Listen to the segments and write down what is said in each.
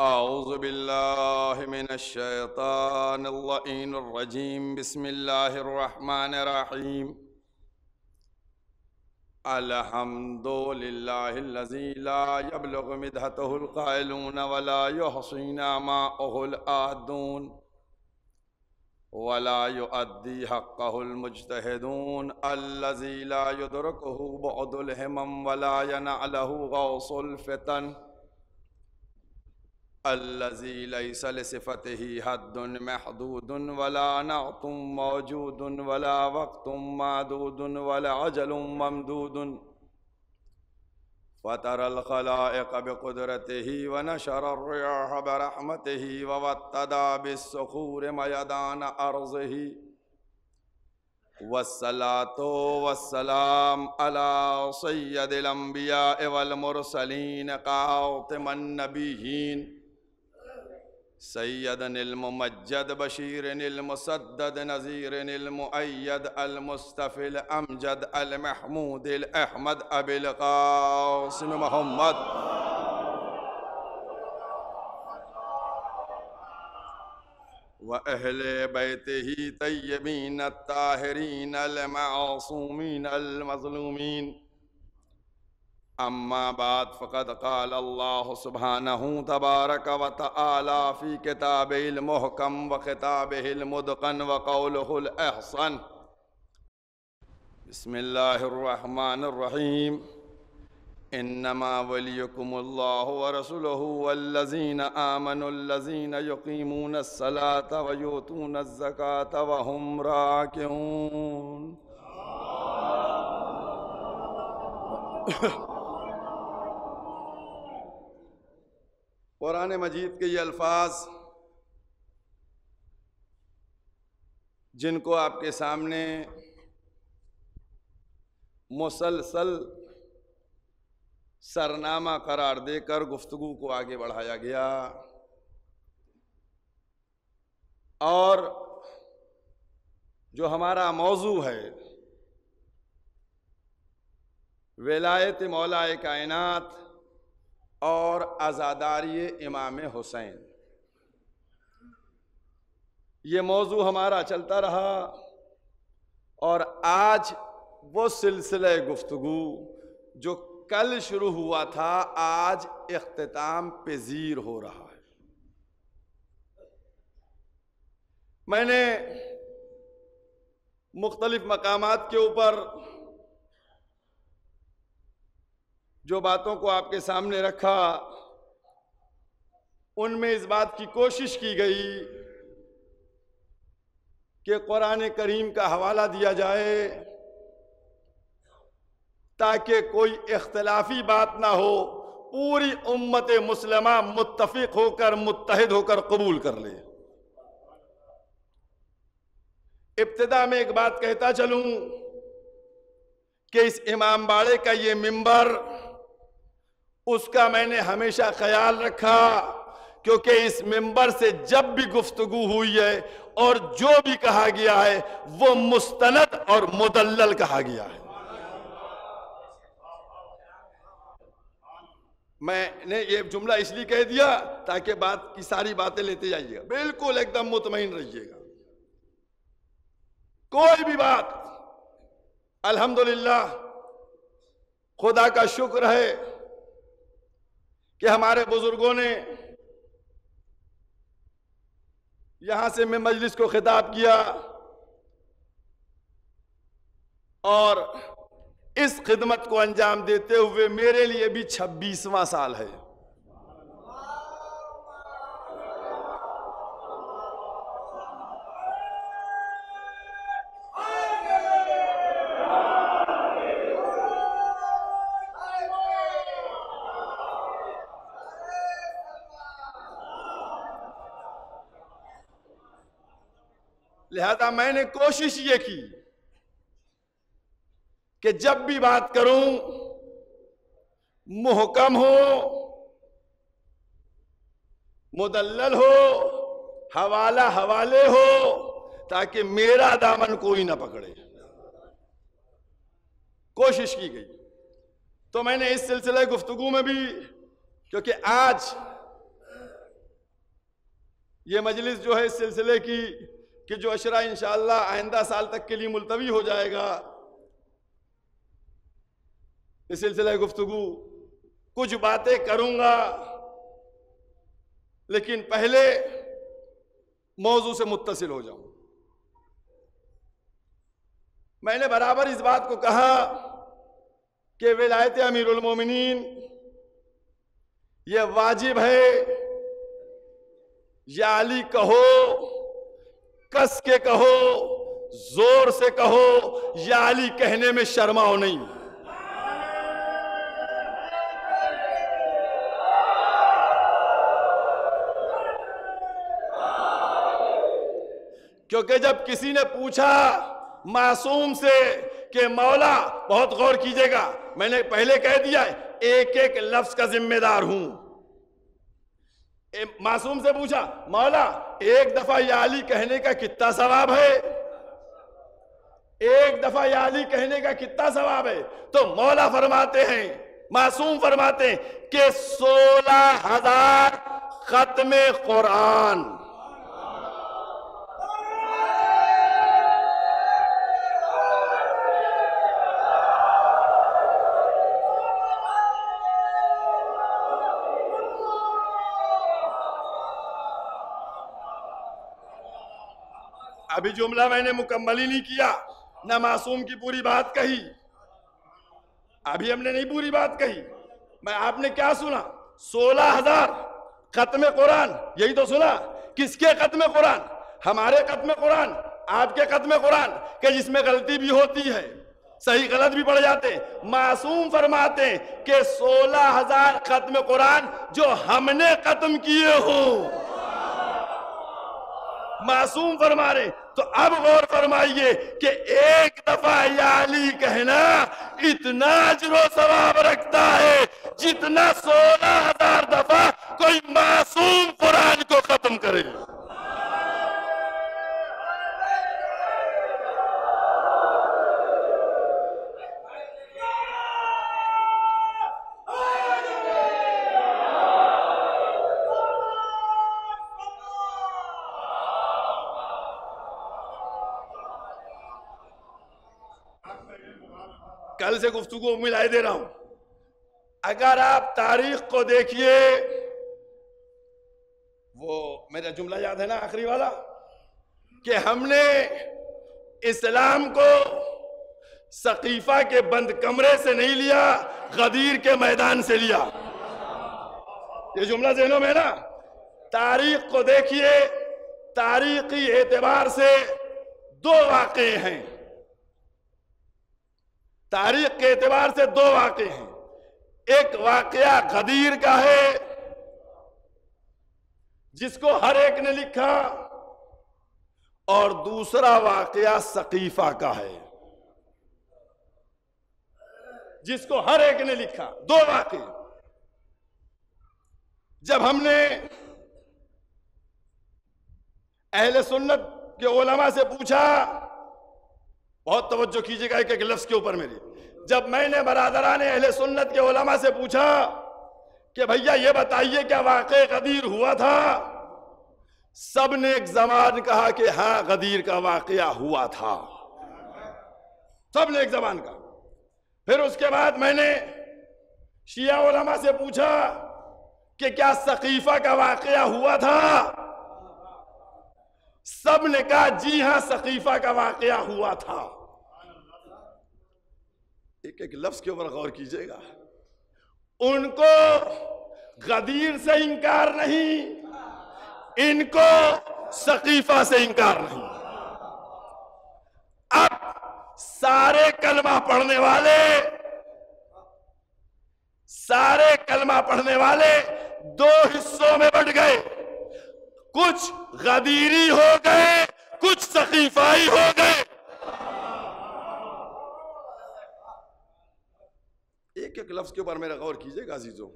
औज़ु बिल्लाहि मिनश शैतानिर रजीम बिस्मिल्लाहिर रहमानिर रहीम अल्हम्दुलिल्लाहिल्लज़ी ला यब्लुगु मिदहतहुल क़ाइलून वला युहसीना माअहुल आदून वला युअद्दी हक़्क़हुल मुज्तहिदून अल्लज़ी ला युदरिकुहु बुअदुल हिमम वला यनअलहु गौसुल फ़ितन अल्लज़ी लैसा लिसिफ़तिही हद्दुन महदूदुन वला नअतुम मौजूदुन वला वक़्तुम मादूदुन वला अजलुम ममदूदुन फ़तरल ख़लाइक़ बिक़ुदरतिही व नशरर रियाह बिरहमतिही व वत्तदा बिस्सुखूर मयदान अर्ज़िही वस्सलातु वस्सलाम अला सय्यदिल अंबिया वल मुरसलीन क़ातिमन नबिय्यीन सय्यदनिल मुमज्जद बशीरनिल मुसद्दद नज़ीरनिल मुअय्यद अल मुस्तफ़िल अमजद अल महमूदिल अहमद अबिल क़ासिम मोहम्मद व अहले बैतिही तय्यबीन अत्ताहिरीन अल मासूमीन अल मज़लूमीन अम्मा बाद फ़क़द क़ाल अल्लाहु सुब्हानहु तबारक व तआला फ़ी किताबिहिल मुहकम व ख़िताबिहिल मुदक़न व क़ौलुहुल अहसन बिस्मिल्लाहिर रहमानिर रहीम इन्नमा वलियुकुमुल्लाहु व रसूलुहु वल्लज़ीना आमनुल्लज़ीना युक़ीमूनस सलाता व यूतूनज़ ज़काता व हुम राकिऊन। कुरान मजीद के ये अल्फाज जिनको आपके सामने मुसलसल सरनामा करार देकर गुफ्तगू को आगे बढ़ाया गया और जो हमारा मौजू है विलायत मौलाए कायनात और आज़ादारी इमाम हुसैन, ये मौजू हमारा चलता रहा और आज वो सिलसिला गुफ्तगू जो कल शुरू हुआ था आज इख्तिताम पज़ीर हो रहा है। मैंने मुख्तलिफ मकामात के ऊपर जो बातों को आपके सामने रखा उनमें इस बात की कोशिश की गई कि कुरान करीम का हवाला दिया जाए ताकि कोई इख्तिलाफी बात ना हो, पूरी उम्मत मुस्लिमा मुत्तफिक होकर मुत्तहिद होकर कबूल कर ले। इब्तिदा में एक बात कहता चलूं कि इस इमाम बाड़े का ये मिंबर, उसका मैंने हमेशा ख्याल रखा क्योंकि इस मिंबर से जब भी गुफ्तगू हुई है और जो भी कहा गया है वो मुस्तनद और मुदल्लल कहा गया है। मैंने ये जुमला इसलिए कह दिया ताकि बात की सारी बातें लेते जाइएगा, बिल्कुल एकदम मुतमईन रहिएगा। कोई भी बात, अल्हम्दुलिल्लाह खुदा का शुक्र है कि हमारे बुजुर्गों ने यहां से मैं मजलिस को खिताब किया और इस खिदमत को अंजाम देते हुए मेरे लिए भी 26वां साल है। लिहाजा मैंने कोशिश ये की कि जब भी बात करूं मुहकम हो, मुदल्लल हो, हवाला हवाले हो, ताकि मेरा दामन कोई ना पकड़े। कोशिश की गई तो मैंने इस सिलसिले गुफ्तगू में भी, क्योंकि आज ये मजलिस जो है इस सिलसिले की कि जो अशरा इंशाअल्लाह आइंदा साल तक के लिए मुलतवी हो जाएगा, इस सिलसिले गुफ्तगू कुछ बातें करूंगा, लेकिन पहले मौजू से मुत्तसिल हो जाऊं। मैंने बराबर इस बात को कहा कि विलायत अमीरुल मोमिनीन ये वाजिब है, या अली कहो, कस के कहो, जोर से कहो, या अली कहने में शर्माओ नहीं। क्योंकि जब किसी ने पूछा मासूम से कि मौला, बहुत गौर कीजिएगा, मैंने पहले कह दिया एक एक लफ्ज का जिम्मेदार हूं। मासूम से पूछा मौला एक दफा या अली कहने का कितना सवाब है, एक दफा या अली कहने का कितना सवाब है? तो मौला फरमाते हैं, मासूम फरमाते हैं कि 16,000 खत्मे कुरान। अभी जुमला मैंने मुकम्मल ही नहीं किया, ना मासूम की पूरी बात कही, अभी हमने नहीं पूरी बात कही। मैं आपने क्या सुना? 16,000 खत्म कुरान, यही तो सुना। किसके खत्म कुरान? हमारे खत्म कुरान, आपके खत्म कुरान के जिसमें गलती भी होती है, सही गलत भी पड़ जाते। मासूम फरमाते कि 16,000 खत्म कुरान जो हमने खत्म किए हो। मासूम फरमा रहे। तो अब गौर फरमाइए कि एक दफा या अली कहना इतना अजरो सवाब रखता है जितना 16,000 दफा कोई मासूम कुरान को खत्म करे। कल से गुफ्तगू मिलाए दे रहा हूं। अगर आप तारीख को देखिए, वो मेरा जुमला याद है ना आखिरी वाला, कि हमने इस्लाम को सकीफा के बंद कमरे से नहीं लिया, गदीर के मैदान से लिया। ये जुमला ज़हनों में ना। तारीख को देखिए, तारीखी एतबार से दो वाक़े हैं, तारीख के एतबार से दो वाक़े हैं। एक वाक़या गदीर का है जिसको हर एक ने लिखा, और दूसरा वाक़या सकीफा का है जिसको हर एक ने लिखा। दो वाक़े। जब हमने अहले सुन्नत के उलमा से पूछा, बहुत तवज्जो कीजिएगा एक एक लफ्ज के ऊपर मेरी, जब मैंने बरादरान अहले सुन्नत के उलमा से पूछा कि भैया ये बताइए क्या वाक़े गदीर हुआ था, सब ने एक जबान कहा कि हाँ गदीर का वाक़या हुआ था, सब ने एक जबान कहा। फिर उसके बाद मैंने शिया उलमा से पूछा कि क्या सकीफा का वाक़या हुआ था, सब ने कहा जी हां सकीफा का वाक़या हुआ था। एक एक लफ्ज के ऊपर गौर कीजिएगा। उनको गदीर से इंकार नहीं, इनको सकीफा से इंकार नहीं। अब सारे कलमा पढ़ने वाले, सारे कलमा पढ़ने वाले दो हिस्सों में बंट गए, कुछ गदीरी हो गए, कुछ सकीफाई हो गए। एक एक लफ्ज के ऊपर मेरा गौर कीजिएगा अजीजों।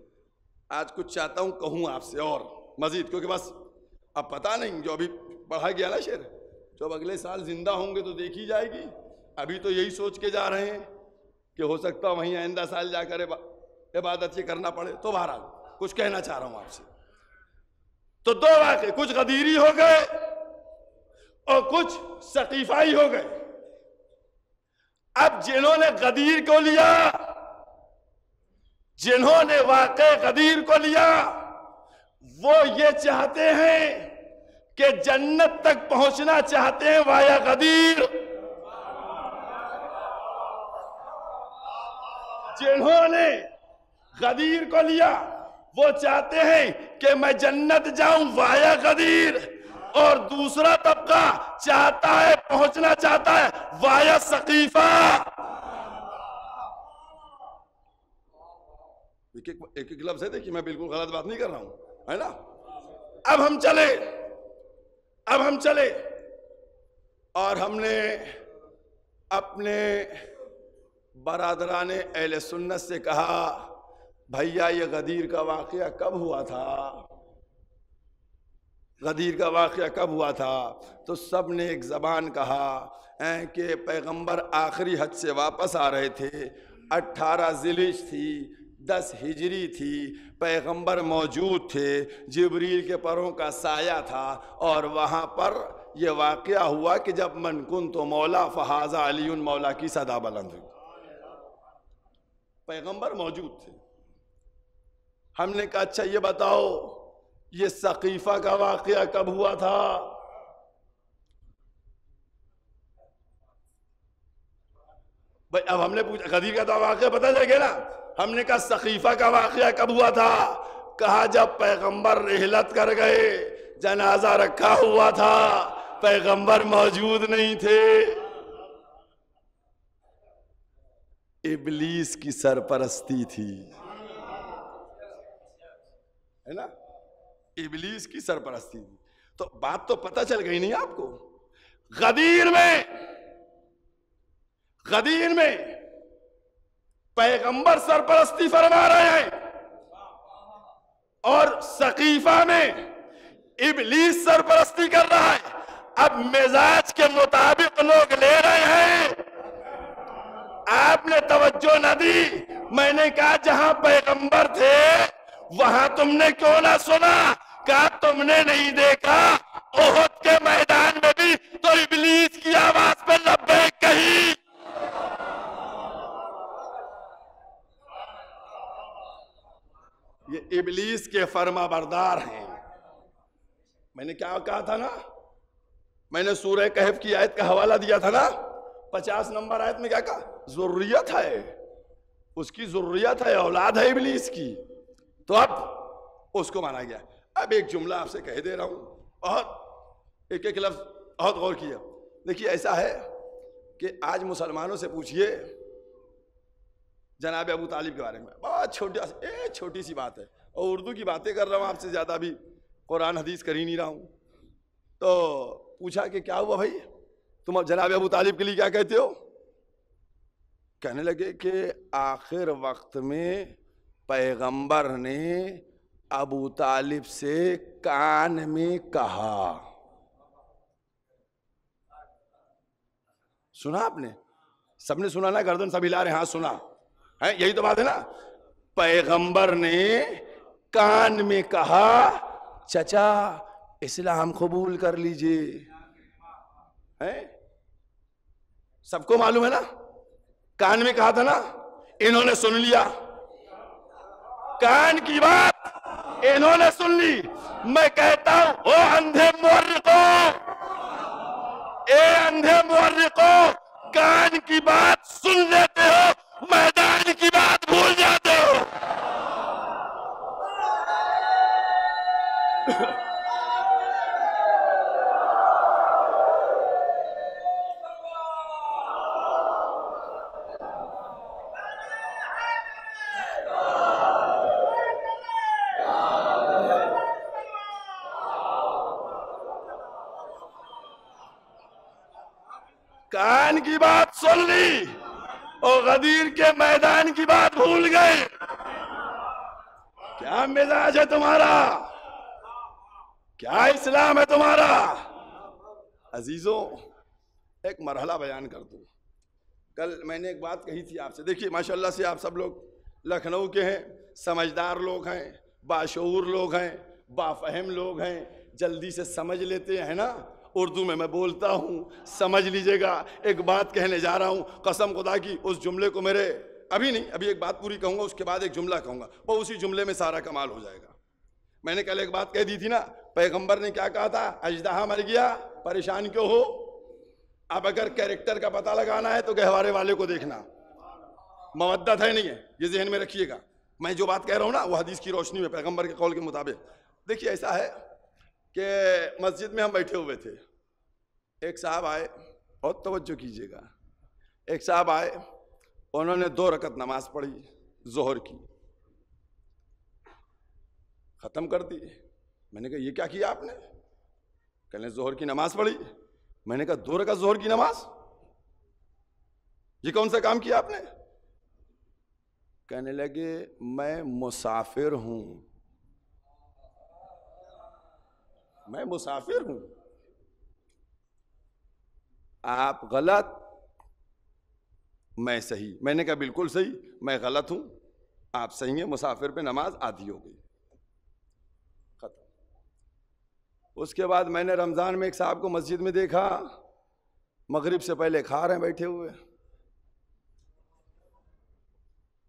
आज कुछ चाहता हूं कहूं आपसे और मजीद, क्योंकि बस अब पता नहीं, जो अभी पढ़ा गया ना शेर, जब अगले साल जिंदा होंगे तो देखी जाएगी। अभी तो यही सोच के जा रहे हैं कि हो सकता वहीं आइंदा साल जाकर इबादत ये करना पड़े। तो बहरहाल कुछ कहना चाह रहा हूं आपसे। तो दो वाक़े, कुछ गदीरी हो गए और कुछ सकीफाई हो गए। अब जिन्होंने गदीर को लिया, जिन्होंने वाक़े गदीर को लिया, वो ये चाहते हैं कि जन्नत तक पहुंचना चाहते हैं वाया गदीर। जिन्होंने गदीर को लिया वो चाहते हैं कि मैं जन्नत जाऊं वाया गदीर, और दूसरा तबका चाहता है, पहुंचना चाहता है वाया सकीफा। एक एक लफ्ज़ है, देखिए मैं बिल्कुल गलत बात नहीं कर रहा हूं, है ना। अब हम चले और हमने अपने बरादराने अहले सुन्नत से कहा, भैया ये गदीर का वाक़या कब हुआ था, गदीर का वाक़या कब हुआ था। तो सब ने एक ज़बान कहा कि पैगंबर आखिरी हज से वापस आ रहे थे, 18 ज़िलहिज थी, 10 हिजरी थी, पैगंबर मौजूद थे, जिब्रील के परों का साया था, और वहाँ पर यह वाक़या हुआ कि जब मन कुन तो मौला फ़हाज़ा अलीउन मौला की सदा बुलंद हुई। पैगंबर मौजूद थे। हमने कहा अच्छा ये बताओ ये सकीफा का वाक़या कब हुआ था। भाई अब हमने पूछा, गदीर का तो वाक़या पता चल गया ना, हमने कहा सकीफा का वाक़या कब हुआ था। कहा जब पैगंबर रिहलत कर गए, जनाजा रखा हुआ था, पैगंबर मौजूद नहीं थे। इब्लीस की सरपरस्ती थी, है ना, इब्लीस की सरपरस्ती थी। तो बात तो पता चल गई नहीं आपको। गदीर में पैगंबर सरपरस्ती फरमा रहे हैं और सकीफा में इब्लीस सरपरस्ती कर रहा है। अब मिजाज के मुताबिक लोग ले रहे हैं। आपने तवज्जो न दी। मैंने कहा जहां पैगंबर थे वहां तुमने क्यों ना सुना। कहा तुमने नहीं देखा ओहद के मैदान में भी तो इब्लीस की आवाज पे लब्बैक कही। ये इब्लीस के फर्मा बरदार हैं। मैंने क्या कहा था ना, मैंने सूरह कहफ की आयत का हवाला दिया था ना, 50 नंबर आयत में क्या कहा, ज़ुर्रियत है, उसकी ज़ुर्रियत है, औलाद है इब्लीस की। तो अब उसको माना गया। अब एक जुमला आपसे कह दे रहा हूं, बहुत एक एक लफ्ज बहुत गौर किया। देखिए ऐसा है कि आज मुसलमानों से पूछिए जनाब अबू तालिब के बारे में, बहुत छोटी सी बात है, और उर्दू की बातें कर रहा हूँ आपसे ज़्यादा भी कुरान हदीस कर ही नहीं रहा हूँ। तो पूछा कि क्या हुआ भाई, तुम जनाब अबू तालिब के लिए क्या कहते हो। कहने लगे कि आखिर वक्त में पैगंबर ने अबू तालिब से कान में कहा। सुना आपने, सबने सुना ना, गर्दन सब हिला रहे, हाँ सुना है, यही तो बात है ना। पैगंबर ने कान में कहा चचा इस्लाम कबूल कर लीजिए। है, सबको मालूम है ना, कान में कहा था ना, इन्होंने सुन लिया, कान की बात इन्होंने सुन ली। मैं कहता हूं ओ अंधे मुअर्रिको, ए अंधे मुअर्रिको, कान की बात सुन लेते हो, मैदान की बात भूल जाते हो। कान की बात सुन ली और गदीर के मैदान की बात भूल गए। क्या मिजाज है तुम्हारा, क्या इस्लाम है तुम्हारा। अजीजों एक मरहला बयान कर दूं। कल मैंने एक बात कही थी आपसे, देखिए माशाल्लाह से आप सब लोग लखनऊ के हैं, समझदार लोग हैं, बाशऊर लोग हैं, बाफहम लोग हैं, जल्दी से समझ लेते हैं ना। उर्दू में मैं बोलता हूँ, समझ लीजिएगा। एक बात कहने जा रहा हूँ, कसम खुदा की उस जुमले को मेरे अभी नहीं, अभी एक बात पूरी कहूँगा, उसके बाद एक जुमला कहूँगा, वो उसी जुमले में सारा कमाल हो जाएगा। मैंने कल एक बात कह दी थी ना, पैगंबर ने क्या कहा था, अजदहा मर गया परेशान क्यों हो। अब अगर कैरेक्टर का पता लगाना है तो गहवारे वाले को देखना, मवद्दत है नहीं है, ये जहन में रखिएगा। मैं जो बात कह रहा हूँ ना वो हदीस की रोशनी में पैगंबर के कौल के मुताबिक। देखिए ऐसा है कि मस्जिद में हम बैठे हुए थे, एक साहब आए, बहुत तवज्जो कीजिएगा, एक साहब आए, उन्होंने 2 रकत नमाज पढ़ी जोहर की, खत्म कर दी। मैंने कहा ये क्या किया आपने। कहने जोहर की नमाज पढ़ी। मैंने कहा 2 रकत जोहर की नमाज, ये कौन सा काम किया आपने। कहने लगे मैं मुसाफिर हूं, मैं मुसाफिर हूं। आप गलत, मैं सही। मैंने कहा बिल्कुल सही, मैं गलत हूं, आप सही हैं, मुसाफिर पे नमाज आधी हो गई, खत्म। उसके बाद मैंने रमजान में एक साहब को मस्जिद में देखा, मगरिब से पहले खा रहे हैं बैठे हुए।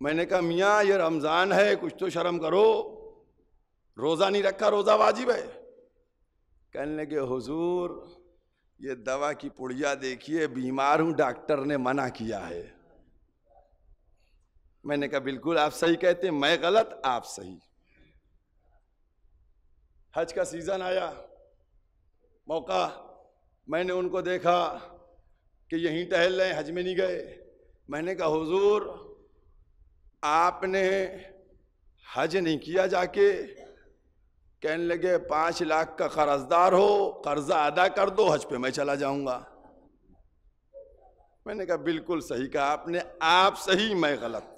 मैंने कहा मियाँ ये रमजान है, कुछ तो शर्म करो, रोजा नहीं रखा, रोजा वाजिब है। कहने लगे हुजूर ये दवा की पुड़िया देखिए, बीमार हूं, डॉक्टर ने मना किया है। मैंने कहा बिल्कुल आप सही कहते हैं, मैं गलत आप सही। हज का सीजन आया, मौका, मैंने उनको देखा कि यहीं टहल रहे, हज में नहीं गए। मैंने कहा हुजूर आपने हज नहीं किया जाके। कहने लगे 5 लाख का कर्जदार हो, कर्जा अदा कर दो, हज पे मैं चला जाऊंगा। मैंने कहा बिल्कुल सही कहा आपने, आप सही मैं गलत।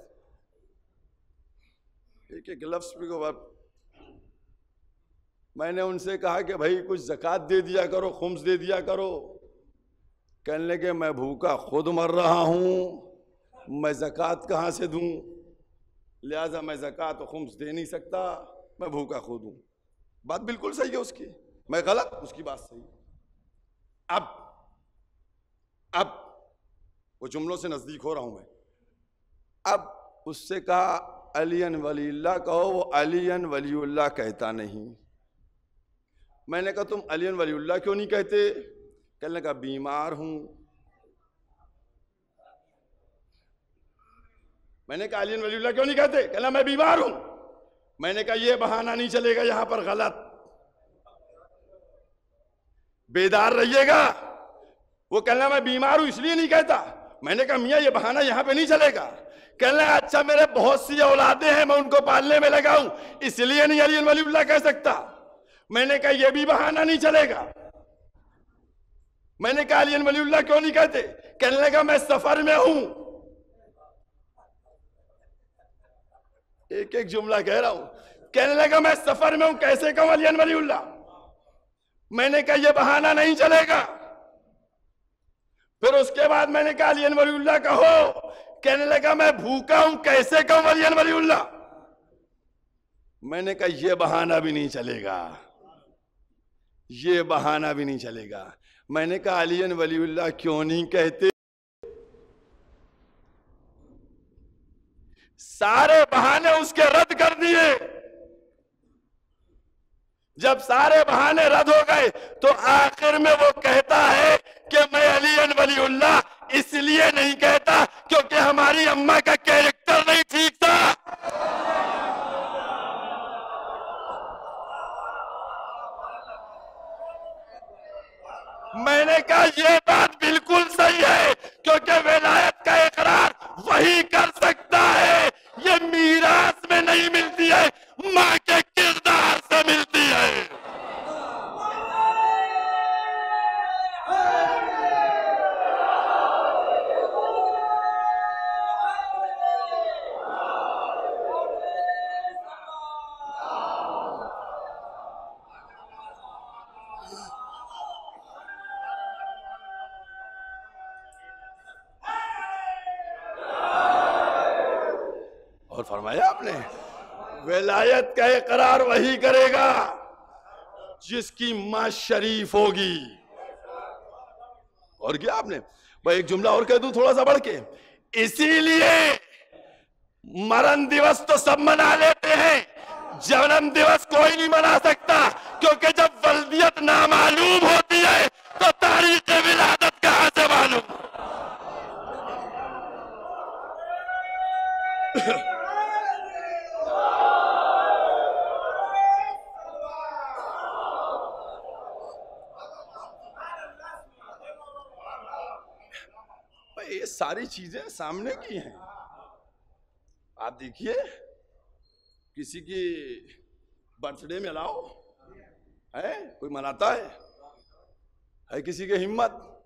एक एक लफ्ज को मैंने उनसे कहा कि भाई कुछ ज़कात दे दिया करो, खुम्स दे दिया करो। कहने लगे मैं भूखा खुद मर रहा हूं, मैं ज़कात कहाँ से दूं, लिहाजा मैं ज़कात और खुम्स दे नहीं सकता, मैं भूखा खुद हूं। बात बिल्कुल सही है उसकी, मैं गलत, उसकी बात सही। अब वो जुमलों से नजदीक हो रहा हूं मैं। अब उससे कहा अलियन वलील्लाह कहो, वो अलियन वलीउल्लाह कहता नहीं। मैंने कहा तुम अलियन वलीउल्लाह क्यों नहीं कहते। कहने लगा बीमार हूं। मैंने कहा अलियन वलीउल्लाह क्यों नहीं कहते। कहना मैं बीमार हूं। मैंने कहा यह बहाना नहीं चलेगा, यहां पर गलत, बेदार रहिएगा। वो कहना मैं बीमार हूं इसलिए नहीं कहता। मैंने कहा मियां ये बहाना यहां पे नहीं चलेगा। कहना अच्छा मेरे बहुत सी औलादे हैं, मैं उनको पालने में लगा हूं, इसलिए नहीं अलियन वलीउल्लाह कह सकता। मैंने कहा यह भी बहाना नहीं चलेगा। मैंने कहा अलियन वलीउल्लाह क्यों नहीं कहते। कहने लगा मैं सफर में हूं। एक एक जुमला कह रहा हूं। कहने लगा मैं सफर में हूं, कैसे कहूं अलियन वलीउल्लाह। मैंने कहा यह बहाना नहीं चलेगा। फिर उसके बाद मैंने कहा अलियन वलीउल्लाह कहो। कहने लगा मैं भूखा हूं, कैसे कहूं अलियन वलीउल्लाह। मैंने कहा यह बहाना भी नहीं चलेगा, ये बहाना भी नहीं चलेगा। मैंने कहा अलियन वलीउल्लाह क्यों नहीं कहते। सारे बहाने उसके रद्द कर दिए। जब सारे बहाने रद्द हो गए तो आखिर में वो कहता है कि मैं अलियन वलीउल्लाह इसलिए नहीं कहता क्योंकि हमारी अम्मा का कैरेक्टर नहीं ठीक था। मैंने कहा यह बात बिल्कुल सही है क्योंकि विलायत का इकरार वही कर सकता है, ये मीरास में नहीं मिलती है, मां के किरदार से मिलती है। और फरमाया आपने विलायत का इकरार वही करेगा जिसकी मां शरीफ होगी। और क्या आपने भाई, एक जुमला और कह दूं थोड़ा सा बढ़ के, इसीलिए मरण दिवस तो सब मना लेते हैं, जन्म दिवस कोई नहीं मना सकता, क्योंकि जब वल्दियत नामालूम होती है तो तारीख विलादत कहां से मालूम। ये सारी चीजें सामने की हैं। आप देखिए, किसी की बर्थडे में लाओ, है कोई मनाता है किसी की हिम्मत?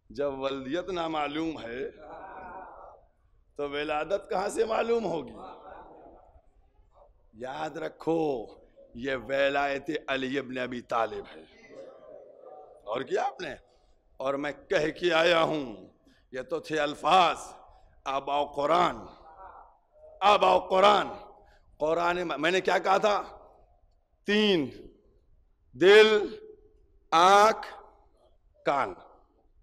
जब वल्दियत ना मालूम है तो विलादत कहां से मालूम होगी? याद रखो, ये वलायत अली इब्न अबी तालिब है। और क्या आपने, और मैं कह के आया हूं, ये तो थे अल्फाज, आबाओ कुरान, आबाओ कुरान। कुरान में मैंने क्या कहा था? 3, दिल, आंख, कान।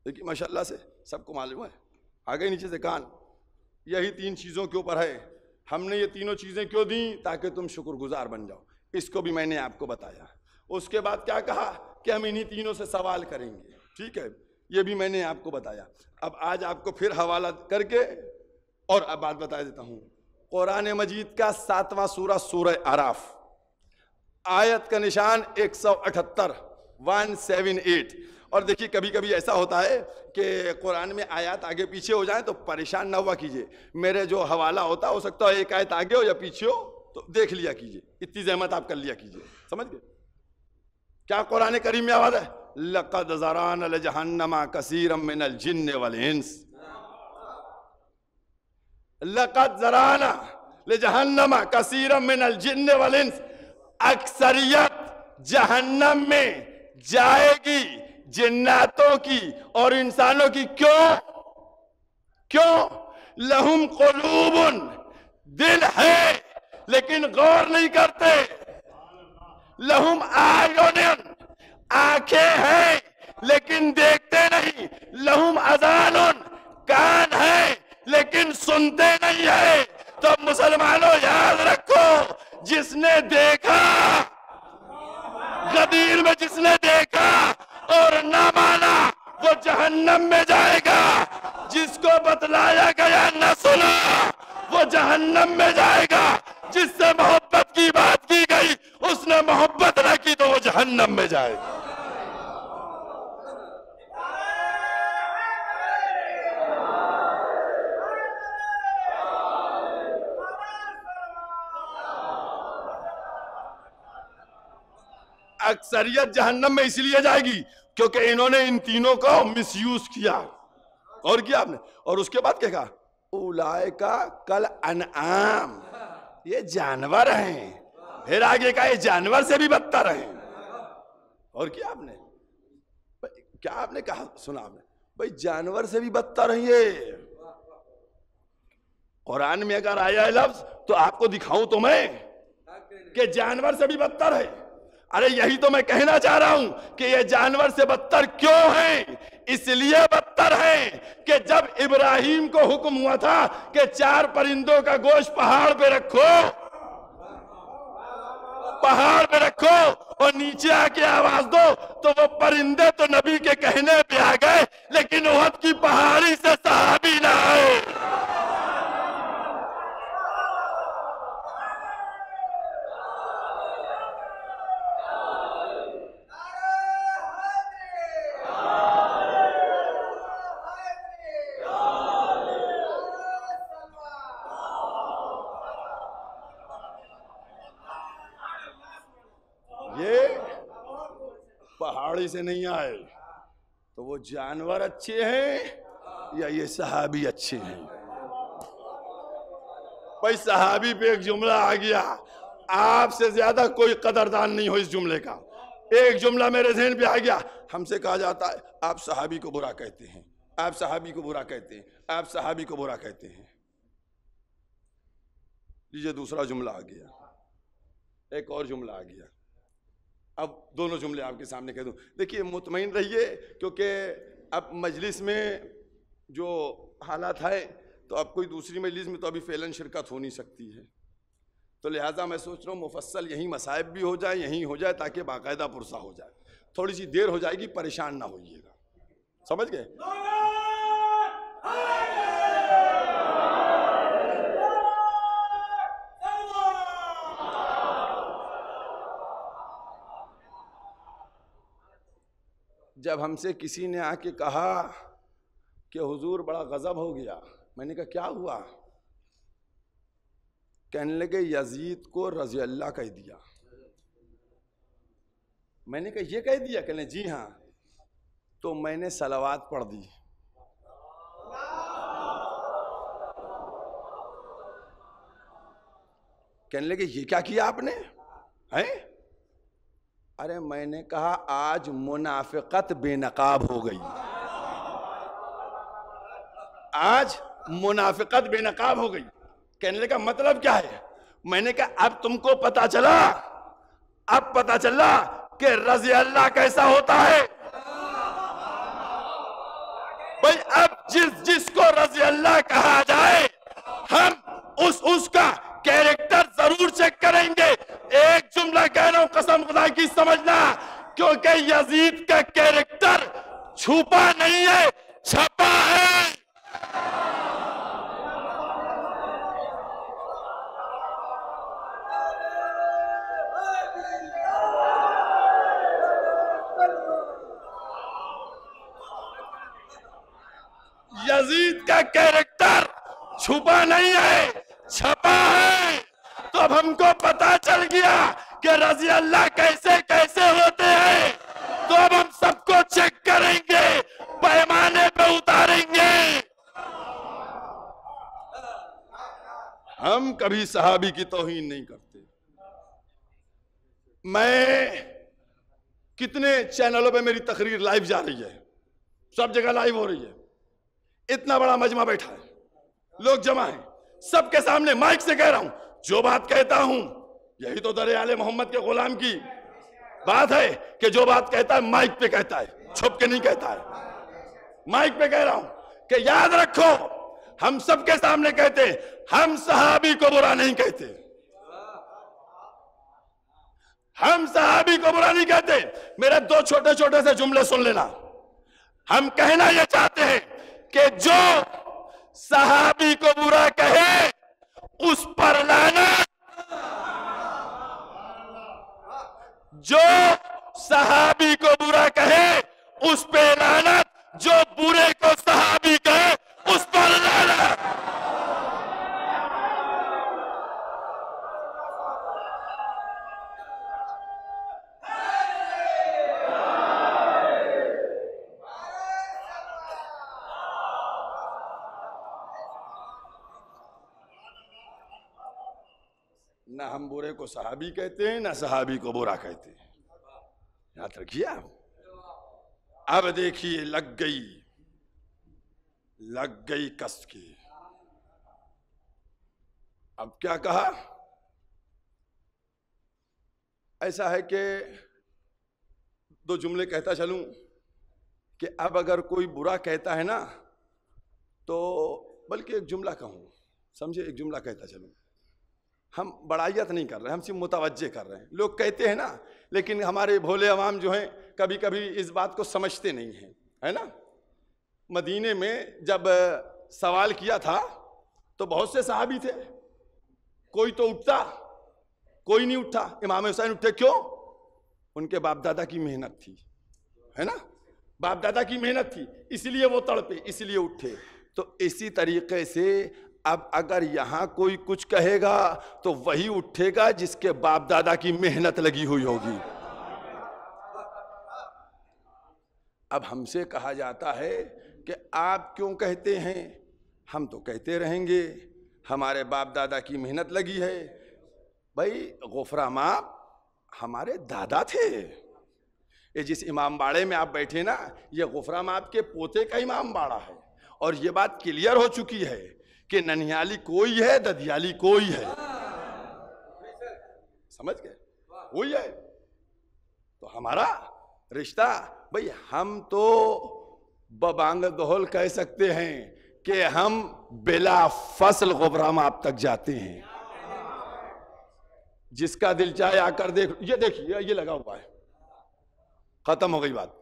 देखिए माशाल्लाह से सबको मालूम है, आगे नीचे से कान, यही 3 चीजों के ऊपर है। हमने ये तीनों चीजें क्यों दी? ताकि तुम शुक्रगुजार बन जाओ। इसको भी मैंने आपको बताया। उसके बाद क्या कहा कि हम इन्हीं तीनों से सवाल करेंगे, ठीक है, ये भी मैंने आपको बताया। अब आज आपको फिर हवाला करके और अब बात बता देता हूं। कुरान मजीद का 7वां सूरा, सूरह आराफ, आयत का निशान 178, 178। और देखिए कभी कभी ऐसा होता है कि कुरान में आयत आगे पीछे हो जाए तो परेशान ना हुआ कीजिए। मेरे जो हवाला होता हो सकता है एक आयत आगे हो या पीछे हो, तो देख लिया कीजिए, इतनी जहमत आप कर लिया कीजिए। समझ गए क्या कुरान करीम में आवाज है? लक़द ज़राना लिजहन्नमा कसीरम मिनल जिन्न वल इंस। लक़द ज़राना लिजहन्नमा कसीरम मिनल जिन्न वल इंस। अक्सरियत जहन्नम में जाएगी, जिन्नातों की और इंसानों की। क्यों? लहुम कुलूबुन, दिल है लेकिन गौर नहीं करते। लहुम आयुन, आंखें हैं लेकिन देखते नहीं। लहुम अज़ानुन, कान है लेकिन सुनते नहीं है। तो मुसलमानों याद रखो, जिसने देखा, गदीर में जिसने देखा और ना माना वो जहन्नम में जाएगा। जिसको बतलाया गया न सुना वो जहन्नम में जाएगा। जिससे मोहब्बत की बात की गई उसने मोहब्बत न की तो वो जहन्नम में जाएगा। अक्सरियत जहन्नम में इसलिए जाएगी क्योंकि इन्होंने इन तीनों को मिसयूज किया। और क्या आपने, और उसके बाद क्या कहा? उलाइका कल अनआम, ये जानवर हैं। फिर आगे कहा ये जानवर से भी बदतर हैं। और क्या आपने, क्या आपने कहा, सुना आपने भाई, जानवर से भी बदतर हैं ये। कुरान में अगर आया है लफ्ज तो आपको दिखाऊं तो मैं कि जानवर से भी बदतर है। अरे यही तो मैं कहना चाह रहा हूं कि ये जानवर से बदतर क्यों हैं? इसलिए बदतर हैं कि जब इब्राहिम को हुक्म हुआ था कि 4 परिंदों का गोश्त पहाड़ पे रखो, पहाड़ पे रखो और नीचे आके आवाज दो, तो वो परिंदे तो नबी के कहने पे आ गए, लेकिन उहद की पहाड़ी से सहाबी ना आए। पहाड़ी से नहीं आए तो वो जानवर अच्छे हैं या ये सहाबी अच्छे हैं? भाई सहाबी पे एक जुमला आ गया, आपसे ज्यादा कोई कदरदान नहीं हो इस जुमले का। एक जुमला मेरे ज़हन पे आ गया, हमसे कहा जाता है आप सहाबी को बुरा कहते हैं, आप सहाबी को बुरा कहते हैं, आप सहाबी को बुरा कहते हैं। लीजिए दूसरा जुमला आ गया, एक और जुमला आ गया, अब दोनों जुमले आपके सामने कह दूं। देखिए मुतमईन रहिए, क्योंकि अब मजलिस में जो हालात है तो अब कोई दूसरी मजलिस में तो अभी फ़ेलन शिरकत हो नहीं सकती है, तो लिहाजा मैं सोच रहा हूँ मुफस्सल यहीं मसाइब भी हो जाए, यहीं हो जाए, ताकि बाकायदा पुरसा हो जाए। थोड़ी सी देर हो जाएगी, परेशान ना होइएगा, समझ गए? जब हमसे किसी ने आके कहा कि हुजूर बड़ा गजब हो गया, मैंने कहा क्या हुआ? कहने लगे यजीद को रज़ी अल्लाह कह दिया। मैंने कहा ये कह दिया? कहने जी हाँ। तो मैंने सलावात पढ़ दी। कहने लगे ये क्या किया आपने? हैं? अरे मैंने कहा आज मुनाफिकत बेनकाब हो गई, आज मुनाफिकत बेनकाब हो गई। कहने लगा मतलब क्या है? मैंने कहा अब तुमको पता चला, अब पता चला कि रज़ी अल्लाह कैसा होता है। भाई अब जिसको रज़ी अल्लाह कहा जाए, हम उसका कैरेक्टर जरूर चेक करेंगे। एक जुमला कह रहा हूं, कसम खुदा की समझना, क्योंकि यजीद का कैरेक्टर छुपा नहीं है, छपा है। यजीद का कैरेक्टर छुपा नहीं है, छपा है। तो अब हमको पता चल गया कि रज़ी अल्लाह कैसे कैसे होते हैं, तो अब हम सबको चेक करेंगे, पैमाने पे उतारेंगे। हम कभी सहाबी की तौहीन नहीं करते। मैं कितने चैनलों पे मेरी तकरीर लाइव जा रही है, सब जगह लाइव हो रही है, इतना बड़ा मजमा बैठा है, लोग जमा हैं, सबके सामने माइक से कह रहा हूं, जो बात कहता हूं यही तो दर आले मोहम्मद के गुलाम की बात है कि जो बात कहता है माइक पे कहता है, छुप के नहीं कहता है। माइक पे कह रहा हूं कि याद रखो, हम सबके सामने कहते हैं, हम सहाबी को बुरा नहीं कहते, हम सहाबी को बुरा नहीं कहते। मेरे दो छोटे छोटे से जुमले सुन लेना। हम कहना यह चाहते हैं कि जो सहाबी को बुरा कहे उस पर लानत, जो सहाबी को बुरा कहे उस पे लानत, जो बुरे को सहाबी कहे उस पर लानत। ना हम बुरे को सहाबी कहते हैं, ना सहाबी को बुरा कहते हैं, याद रखिए आप। अब देखिए लग गई कस की। अब क्या कहा? ऐसा है कि दो जुमले कहता चलूं कि अब अगर कोई बुरा कहता है ना, तो बल्कि एक जुमला कहूं, समझे, एक जुमला कहता चलूं। हम बड़ाइयत नहीं कर रहे, हम सिर्फ मुतवज्जे कर रहे हैं। लोग कहते हैं ना, लेकिन हमारे भोले अवाम जो हैं कभी कभी इस बात को समझते नहीं हैं, है ना। मदीने में जब सवाल किया था तो बहुत से सहाबी थे, कोई तो उठता, कोई नहीं उठा। इमाम हुसैन उठे, क्यों? उनके बाप दादा की मेहनत थी, है ना, बाप दादा की मेहनत थी, इसलिए वो तड़पे, इसलिए उठे। तो इसी तरीके से अब अगर यहां कोई कुछ कहेगा तो वही उठेगा जिसके बाप दादा की मेहनत लगी हुई होगी। अब हमसे कहा जाता है कि आप क्यों कहते हैं? हम तो कहते रहेंगे, हमारे बाप दादा की मेहनत लगी है। भाई गुफरा माप हमारे दादा थे। ये जिस इमाम बाड़े में आप बैठे ना, ये गुफरा माप के पोते का इमाम बाड़ा है। और ये बात क्लियर हो चुकी है कि ननिहाली कोई है, ददियाली कोई है, समझ गए, वही है। तो हमारा रिश्ता भाई, हम तो बबांग दोहल कह सकते हैं कि हम बिला फसल गुबराम आप तक जाते हैं। जिसका दिल चाहे आकर देख, ये देखिए ये लगा हुआ है, खत्म हो गई बात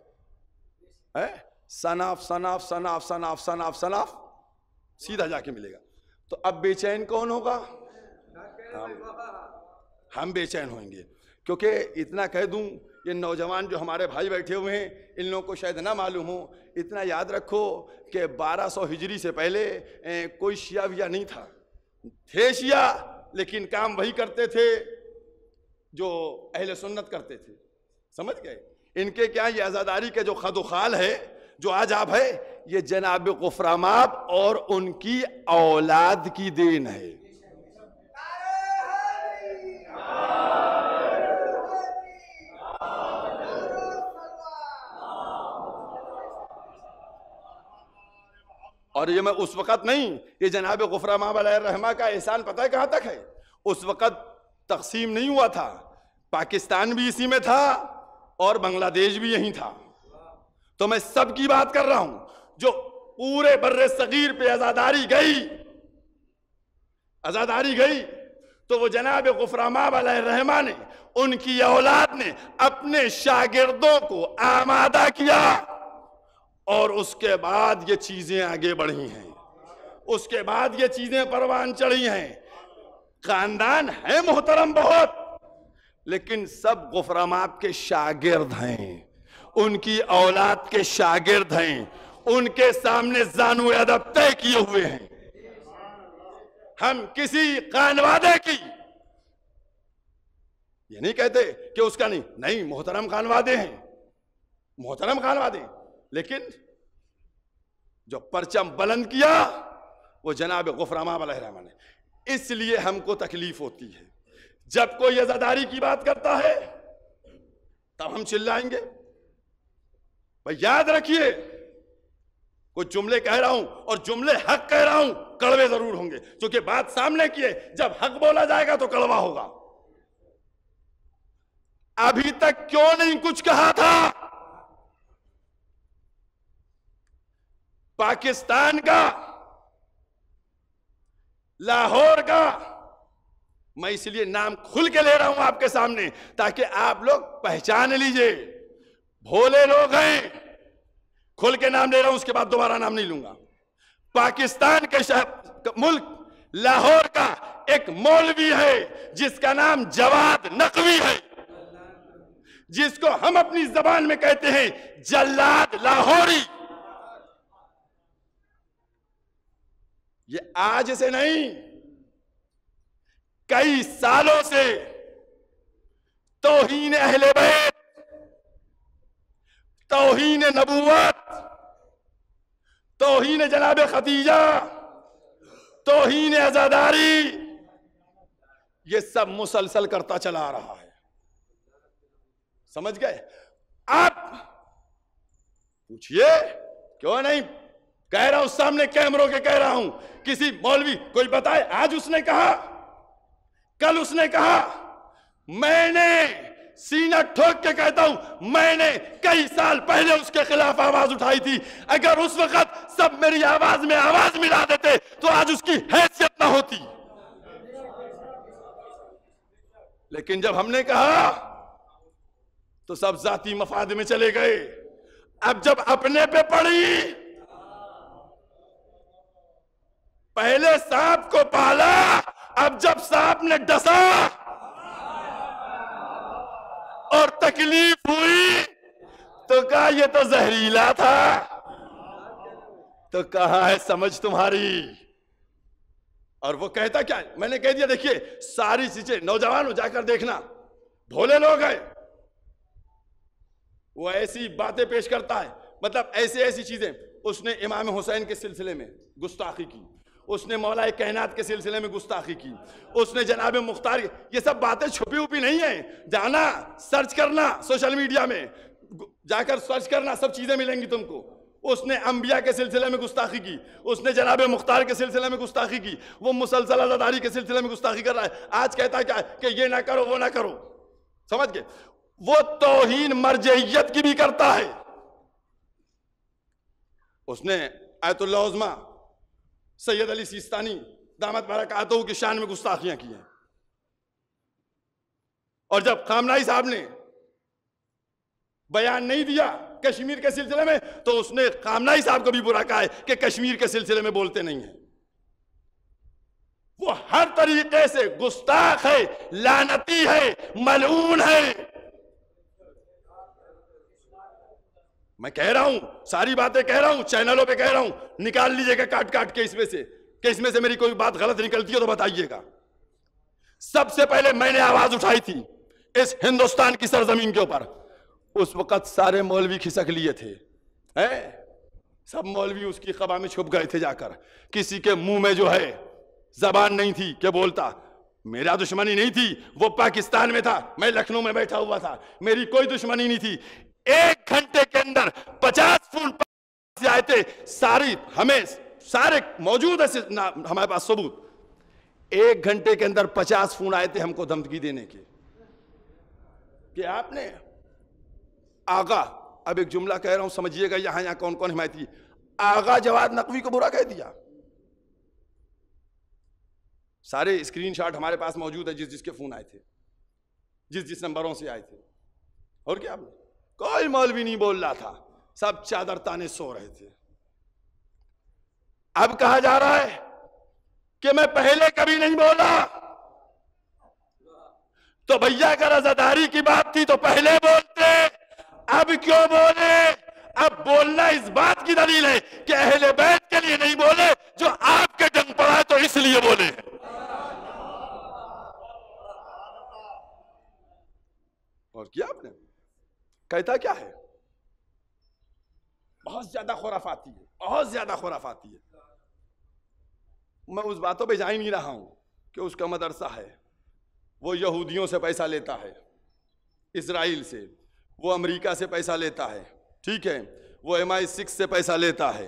है। सनाफ सनाफ सनाफ सनाफ सनाफ सनाफ सीधा जाके मिलेगा। तो अब बेचैन कौन होगा? हम बेचैन होंगे। क्योंकि इतना कह दूं, ये नौजवान जो हमारे भाई बैठे हुए हैं, इन लोगों को शायद ना मालूम हो, इतना याद रखो कि 1200 हिजरी से पहले कोई शिया विया नहीं था। थे शिया, लेकिन काम वही करते थे जो अहले सुन्नत करते थे। समझ गए? इनके क्या ये आज़ादारी के जो खदुखाल है, जो आज आप है, ये जनाब गुफरामाब और उनकी औलाद की देन है। और ये मैं उस वक़्त नहीं, ये जनाब गुफरामाब अलैहिर्रहमा का एहसान पता है कहां तक है? उस वक़्त तकसीम नहीं हुआ था, पाकिस्तान भी इसी में था और बांग्लादेश भी यहीं था। तो मैं सबकी बात कर रहा हूं, जो पूरे बर्रे सगीर पे आजादारी गई, तो वो जनाब गुफरामाब अलैहिर्रहमा ने, उनकी औलाद ने अपने शागिर्दों को आमादा किया और उसके बाद ये चीजें आगे बढ़ी हैं, उसके बाद ये चीजें परवान चढ़ी हैं। खानदान है मोहतरम बहुत, लेकिन सब गुफरामाब के शागिर्द हैं, उनकी औलाद के शागिर्द हैं, उनके सामने जानु अदब तय किए हुए हैं। हम किसी खानवादे की ये नहीं कहते कि उसका नहीं मोहतरम खानवादे हैं, मोहतरम खानवादे, लेकिन जो परचम बुलंद किया वो जनाब गुफरामाब अलैहिर्रहमा ने। इसलिए हमको तकलीफ होती है जब कोई अज़ादारी की बात करता है, तब हम चिल्लाएंगे। भाई याद रखिए, कुछ जुमले कह रहा हूं और जुमले हक कह रहा हूं, कड़वे जरूर होंगे, क्योंकि बात सामने की है। जब हक बोला जाएगा तो कड़वा होगा। अभी तक क्यों नहीं कुछ कहा था? पाकिस्तान का, लाहौर का, मैं इसलिए नाम खुल के ले रहा हूं आपके सामने ताकि आप लोग पहचान लीजिए। भोले लोग हैं, खुल के नाम ले रहा हूं, उसके बाद दोबारा नाम नहीं लूंगा। पाकिस्तान के शहर मुल्क लाहौर का एक मौलवी है जिसका नाम जवाद नकवी है, जिसको हम अपनी जबान में कहते हैं जल्लाद लाहौरी। ये आज से नहीं, कई सालों से तौहीन अहले बैत, तौहीन नबूवत, तौहीन जनाब खदीजा, तौहीन आज़ादारी, ये सब मुसलसल करता चला आ रहा है। समझ गए? आप पूछिए, क्यों नहीं कह रहा हूं, सामने कैमरों के कह रहा हूं। किसी मौलवी कोई बताए, आज उसने कहा, कल उसने कहा, मैंने सीना ठोक के कहता हूं, मैंने कई साल पहले उसके खिलाफ आवाज उठाई थी। अगर उस वक्त सब मेरी आवाज में आवाज मिला देते तो आज उसकी हैसियत ना होती। लेकिन जब हमने कहा तो सब जाती मफाद में चले गए। अब जब अपने पे पड़ी, पहले सांप को पाला, अब जब सांप ने डसा और तकलीफ हुई तो कहा ये तो जहरीला था। तो कहां है समझ तुम्हारी? और वो कहता क्या, मैंने कह दिया देखिए सारी चीजें, नौजवानों जाकर देखना, भोले लोग हैं, वो ऐसी बातें पेश करता है, मतलब ऐसी ऐसी चीजें। उसने इमाम हुसैन के सिलसिले में गुस्ताखी की, उसने मौलाए कायनात के सिलसिले में गुस्ताखी की, उसने जनाब मुख्तार, ये सब बातें छुपी उपी नहीं है। जाना सर्च करना, सोशल मीडिया में जाकर सर्च करना, सब चीजें मिलेंगी तुमको। उसने अंबिया के सिलसिले में गुस्ताखी की, उसने जनाब मुख्तार के सिलसिले में गुस्ताखी की, वो मुसलसल आज़ादारी के सिलसिले में गुस्ताखी कर रहा है। आज कहता है क्या कि ये ना करो वो ना करो। समझ गए? वो तौहीन मर्जइयत की भी करता है। उसने आयतुल्लाह उज़्मा सैयद अली सिस्तानी दामत बरकातहू की शान में गुस्ताखियां की हैं। और जब खामनाई साहब ने बयान नहीं दिया कश्मीर के सिलसिले में, तो उसने खामनाई साहब को भी बुरा कहा है कि कश्मीर के सिलसिले में बोलते नहीं हैं। वो हर तरीके से गुस्ताख है, लानती है, मलऊन है। मैं कह रहा हूं, सारी बातें कह रहा हूं, चैनलों पे कह रहा हूं, निकाल लीजिएगा काट काट के इसमें से, कि इसमें से मेरी कोई बात गलत निकलती हो तो बताइएगा। सबसे पहले मैंने आवाज उठाई थी इस हिंदुस्तान की सरजमीन के ऊपर। उस वक्त सारे मौलवी खिसक लिए थे, सब मौलवी उसकी खबा में छुप गए थे जाकर। किसी के मुंह में जो है जबान नहीं थी कि बोलता। मेरा दुश्मनी नहीं थी, वो पाकिस्तान में था, मैं लखनऊ में बैठा हुआ था, मेरी कोई दुश्मनी नहीं थी। 1 घंटे के अंदर 50 फोन आए थे, सारी हमें सारे मौजूद है हमारे पास सबूत। 1 घंटे के अंदर 50 फोन आए थे हमको धमकी देने के कि आपने आगा, अब एक जुमला कह रहा हूं समझिएगा, यहां यहां कौन कौन हिमायती, आगा जवाद नकवी को बुरा कह दिया। सारे स्क्रीनशॉट हमारे पास मौजूद है, जिस जिसके फोन आए थे, जिस जिस नंबरों से आए थे। और क्या, कोई मौलवी नहीं बोल रहा था, सब चादर ताने सो रहे थे। अब कहा जा रहा है कि मैं पहले कभी नहीं बोला। तो भैया अगर अज़ादारी की बात थी तो पहले बोलते, अब क्यों बोले? अब बोलना इस बात की दलील है कि अहले बैत के लिए नहीं बोले, जो आपके डंग पड़ा है तो इसलिए बोले। और क्या आपने कहता क्या है? बहुत ज्यादा खुराफाती है, बहुत ज्यादा खुराफाती है। मैं उस बातों पे जा ही नहीं रहा हूं कि उसका मदरसा है, वो यहूदियों से पैसा लेता है, इजराइल से, वो अमेरिका से पैसा लेता है, ठीक है, वो MI6 से पैसा लेता है,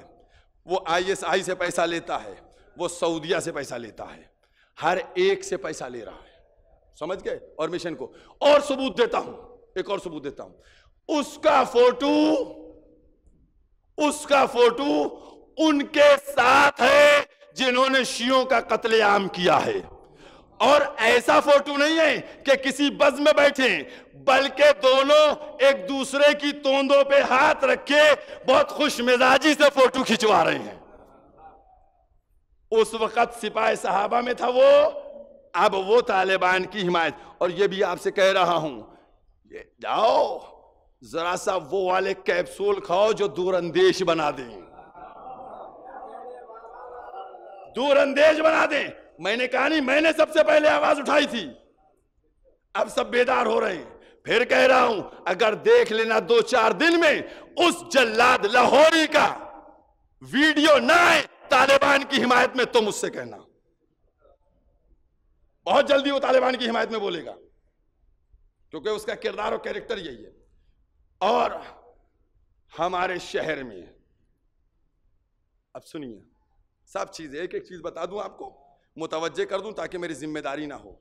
वो ISI से पैसा लेता है, वो सऊदिया से पैसा लेता है, हर एक से पैसा ले रहा है, समझ गए? और मिशन को और सबूत देता हूं, एक और सबूत देता हूं। उसका फोटो उनके साथ है जिन्होंने शियों का कत्लेआम किया है। और ऐसा फोटो नहीं है कि किसी बज़ में बैठे, बल्कि दोनों एक दूसरे की तोंदों पे हाथ रखे बहुत खुश मिजाजी से फोटो खिंचवा रहे हैं। उस वक्त सिपाही सहाबा में था वो, अब वो तालिबान की हिमायत। और ये भी आपसे कह रहा हूं, ये जाओ जरा सा वो वाले कैप्सूल खाओ जो दूरअंदेश बना दें, दूरअंदेश बना दें। मैंने कहा नहीं, मैंने सबसे पहले आवाज उठाई थी, अब सब बेदार हो रहे हैं। फिर कह रहा हूं, अगर देख लेना 2-4 दिन में उस जल्लाद लाहौरी का वीडियो ना आए तालिबान की हिमायत में, तो मुझसे कहना, बहुत जल्दी वो तालिबान की हिमायत में बोलेगा, क्योंकि उसका किरदार और कैरेक्टर यही है। और हमारे शहर में, अब सुनिए सब चीजें, एक एक चीज बता दूं आपको, मुतवज्जे कर दूं ताकि मेरी जिम्मेदारी ना हो।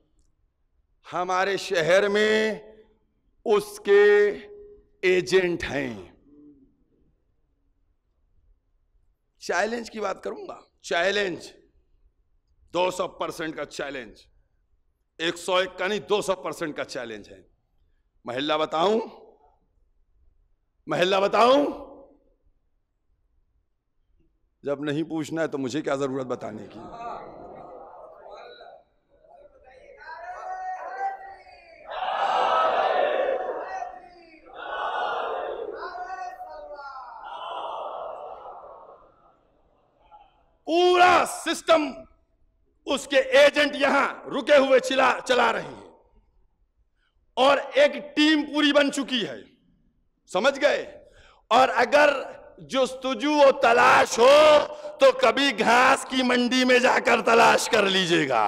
हमारे शहर में उसके एजेंट हैं। चैलेंज की बात करूंगा, चैलेंज 200% का चैलेंज, 101 का नहीं, 200% का चैलेंज है। महल्ला बताऊं? महल्ला बताऊं? जब नहीं पूछना है तो मुझे क्या जरूरत बताने की। पूरा सिस्टम उसके एजेंट यहां रुके हुए चला रहे हैं, और एक टीम पूरी बन चुकी है, समझ गए? और अगर जुस्तजू व तलाश हो तो कभी घास की मंडी में जाकर तलाश कर लीजिएगा।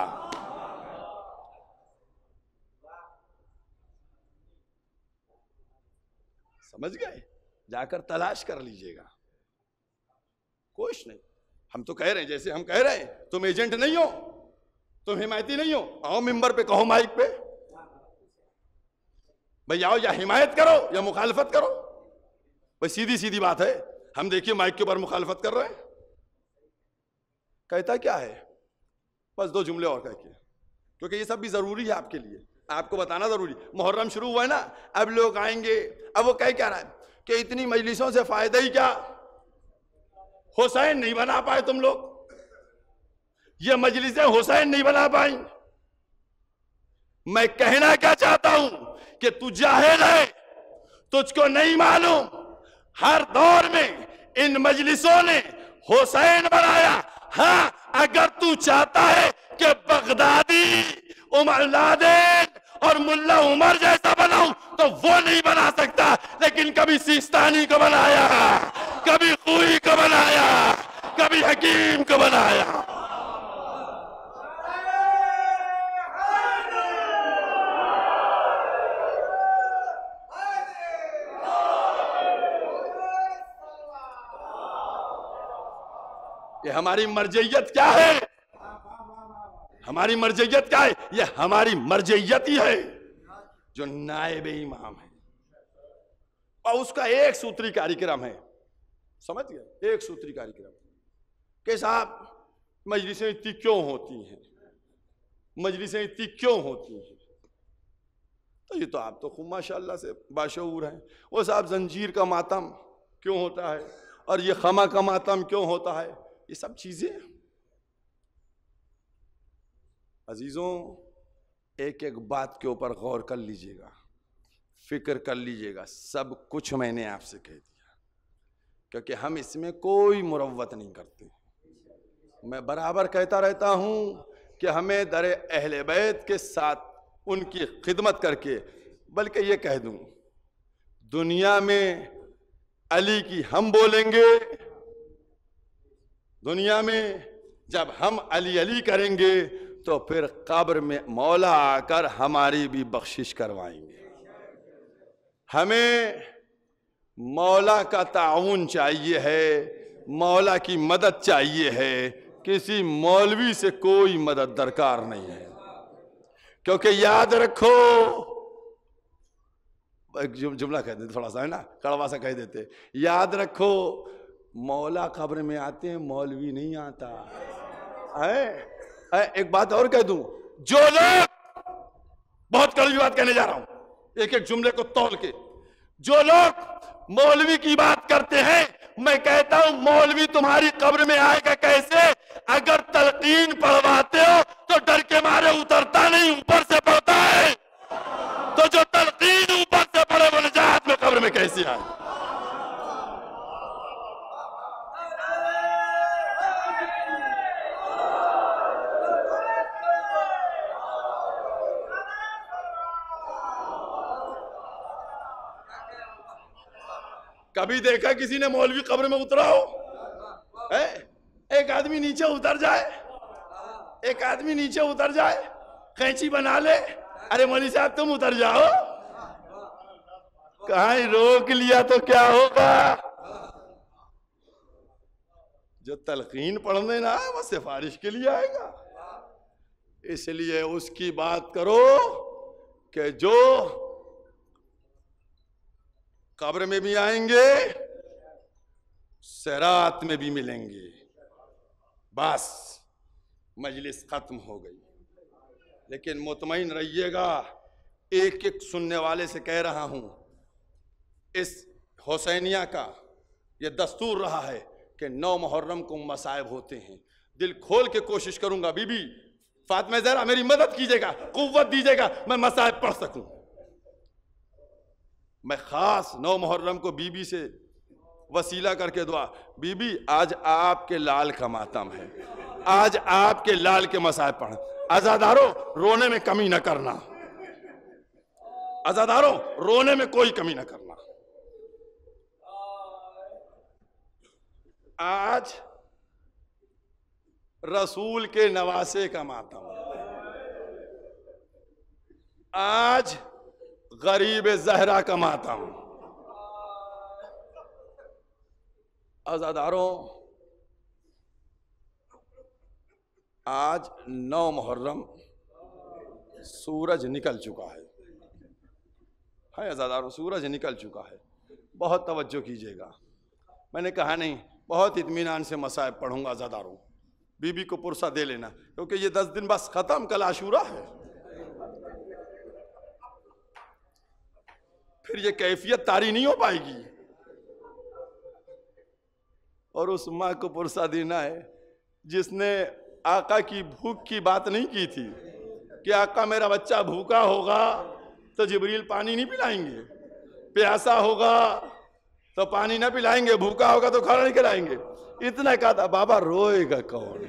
समझ गए? जाकर तलाश कर लीजिएगा, कुछ नहीं। हम तो कह रहे हैं, जैसे हम कह रहे हैं, तुम एजेंट नहीं हो, तुम हिमायती नहीं हो, आओ मिंबर पे कहो, माइक पे। भाई आओ, या हिमायत करो या मुखालफत करो। भाई सीधी सीधी बात है। हम देखिए माइक के ऊपर मुखालफत कर रहे हैं, कहता क्या है, बस दो जुमले और कह के, क्योंकि ये सब भी जरूरी है आपके लिए, आपको बताना जरूरी। मुहर्रम शुरू हुआ है ना, अब लोग आएंगे। अब वो कह क्या रहा है कि इतनी मजलिसों से फायदा ही क्या, हुसैन नहीं बना पाए तुम लोग, ये मजलिसें हुसैन नहीं बना पाई। मैं कहना क्या चाहता हूं कि तू जाहिल है, तुझको नहीं मालूम, हर दौर में इन मजलिसों ने हुसैन बनाया। हाँ, अगर तू चाहता है कि बगदादी, उमर लादेन और मुल्ला उमर जैसा बनाऊं तो वो नहीं बना सकता, लेकिन कभी सिस्तानी को बनाया, कभी खूई को बनाया, कभी हकीम को बनाया। ये हमारी मर्जियत क्या है, हमारी मर्जियत क्या है, ये हमारी मर्जियत ही है जो नायब इमाम है। और उसका एक सूत्री कार्यक्रम है, समझ गए, एक सूत्री कार्यक्रम कि साहब मजलिसें इतनी क्यों होती हैं, मजलिसें इतनी क्यों होती हैं। तो ये तो आप तो खूब माशाअल्लाह से बाशऊर हैं। वो साहब जंजीर का मातम क्यों होता है और ये खमा का मातम क्यों होता है, ये सब चीजें अजीजों एक एक बात के ऊपर गौर कर लीजिएगा, फिक्र कर लीजिएगा। सब कुछ मैंने आपसे कह दिया, क्योंकि हम इसमें कोई मुरव्वत नहीं करते। मैं बराबर कहता रहता हूं कि हमें दरे अहले बैत के साथ उनकी खिदमत करके, बल्कि ये कह दूं दुनिया में अली की हम बोलेंगे, दुनिया में जब हम अली अली करेंगे तो फिर कब्र में मौला आकर हमारी भी बख्शिश करवाएंगे। हमें मौला का ताउन चाहिए है, मौला की मदद चाहिए है, किसी मौलवी से कोई मदद दरकार नहीं है। क्योंकि याद रखो, एक जुमला कह देते थोड़ा सा, है ना, कड़वा सा कह देते, याद रखो मौला कब्र में आते हैं, मौलवी नहीं आता है। एक बात और कह दूं, जो लोग, बहुत कड़वी बात कहने जा रहा हूं एक एक जुमले को तौल के, जो लोग मौलवी की बात करते हैं, मैं कहता हूं मौलवी तुम्हारी कब्र में आएगा कैसे? अगर तलकीन पढ़वाते हो तो डर के मारे उतरता नहीं, ऊपर से पढ़ता है। तो जो तलकीन ऊपर से पढ़े वो निजात में कब्र में कैसे आए? कभी देखा किसी ने मौलवी कब्र में उतरा हो? एक आदमी नीचे उतर जाए, एक आदमी नीचे उतर जाए, कैंची बना ले, अरे मौलवी साहब तुम उतर जाओ, कहाँ रोक लिया तो क्या होगा? जो तलकीन पढ़ने ना आए वो सिफारिश के लिए आएगा। इसलिए उसकी बात करो कि जो कब्र में भी आएंगे, सिरात में भी मिलेंगे। बस मजलिस खत्म हो गई। लेकिन मुतमईन रहिएगा, एक एक सुनने वाले से कह रहा हूं, इस हुसैनिया का यह दस्तूर रहा है कि 9 मुहर्रम को मसाइब होते हैं। दिल खोल के कोशिश करूंगा, बीबी फातिमा ज़हरा मेरी मदद कीजिएगा, कुव्वत दीजिएगा, मैं मसाइब पढ़ सकूं। मैं खास 9 मुहर्रम को बीबी से वसीला करके दुआ, बीबी आज आपके लाल का मातम है, आज आपके लाल के मसाइब पढ़। आजादारों रोने में कमी न करना, आजादारों रोने में कोई कमी न करना। आज रसूल के नवासे का मातम, आज गरीब ज़हरा का मातम। आज़ादारों आज 9 मुहर्रम सूरज निकल चुका है, है अज़ादारों, सूरज निकल चुका है, बहुत तवज्जो कीजिएगा। मैंने कहा नहीं, बहुत इत्मीनान से मसाइब पढ़ूंगा अज़ादारों, बीबी को पुरसा दे लेना, क्योंकि ये 10 दिन बस खत्म, कल आशूरा है। फिर ये कैफियत तारी नहीं हो पाएगी। और उस माँ को पुरसा देना है जिसने आका की भूख की बात नहीं की थी कि आका मेरा बच्चा भूखा होगा तो जिब्रील पानी नहीं पिलाएंगे, प्यासा होगा तो पानी ना पिलाएंगे, भूखा होगा तो खाना नहीं खिलाएंगे। इतना कहा था, बाबा रोएगा कौन?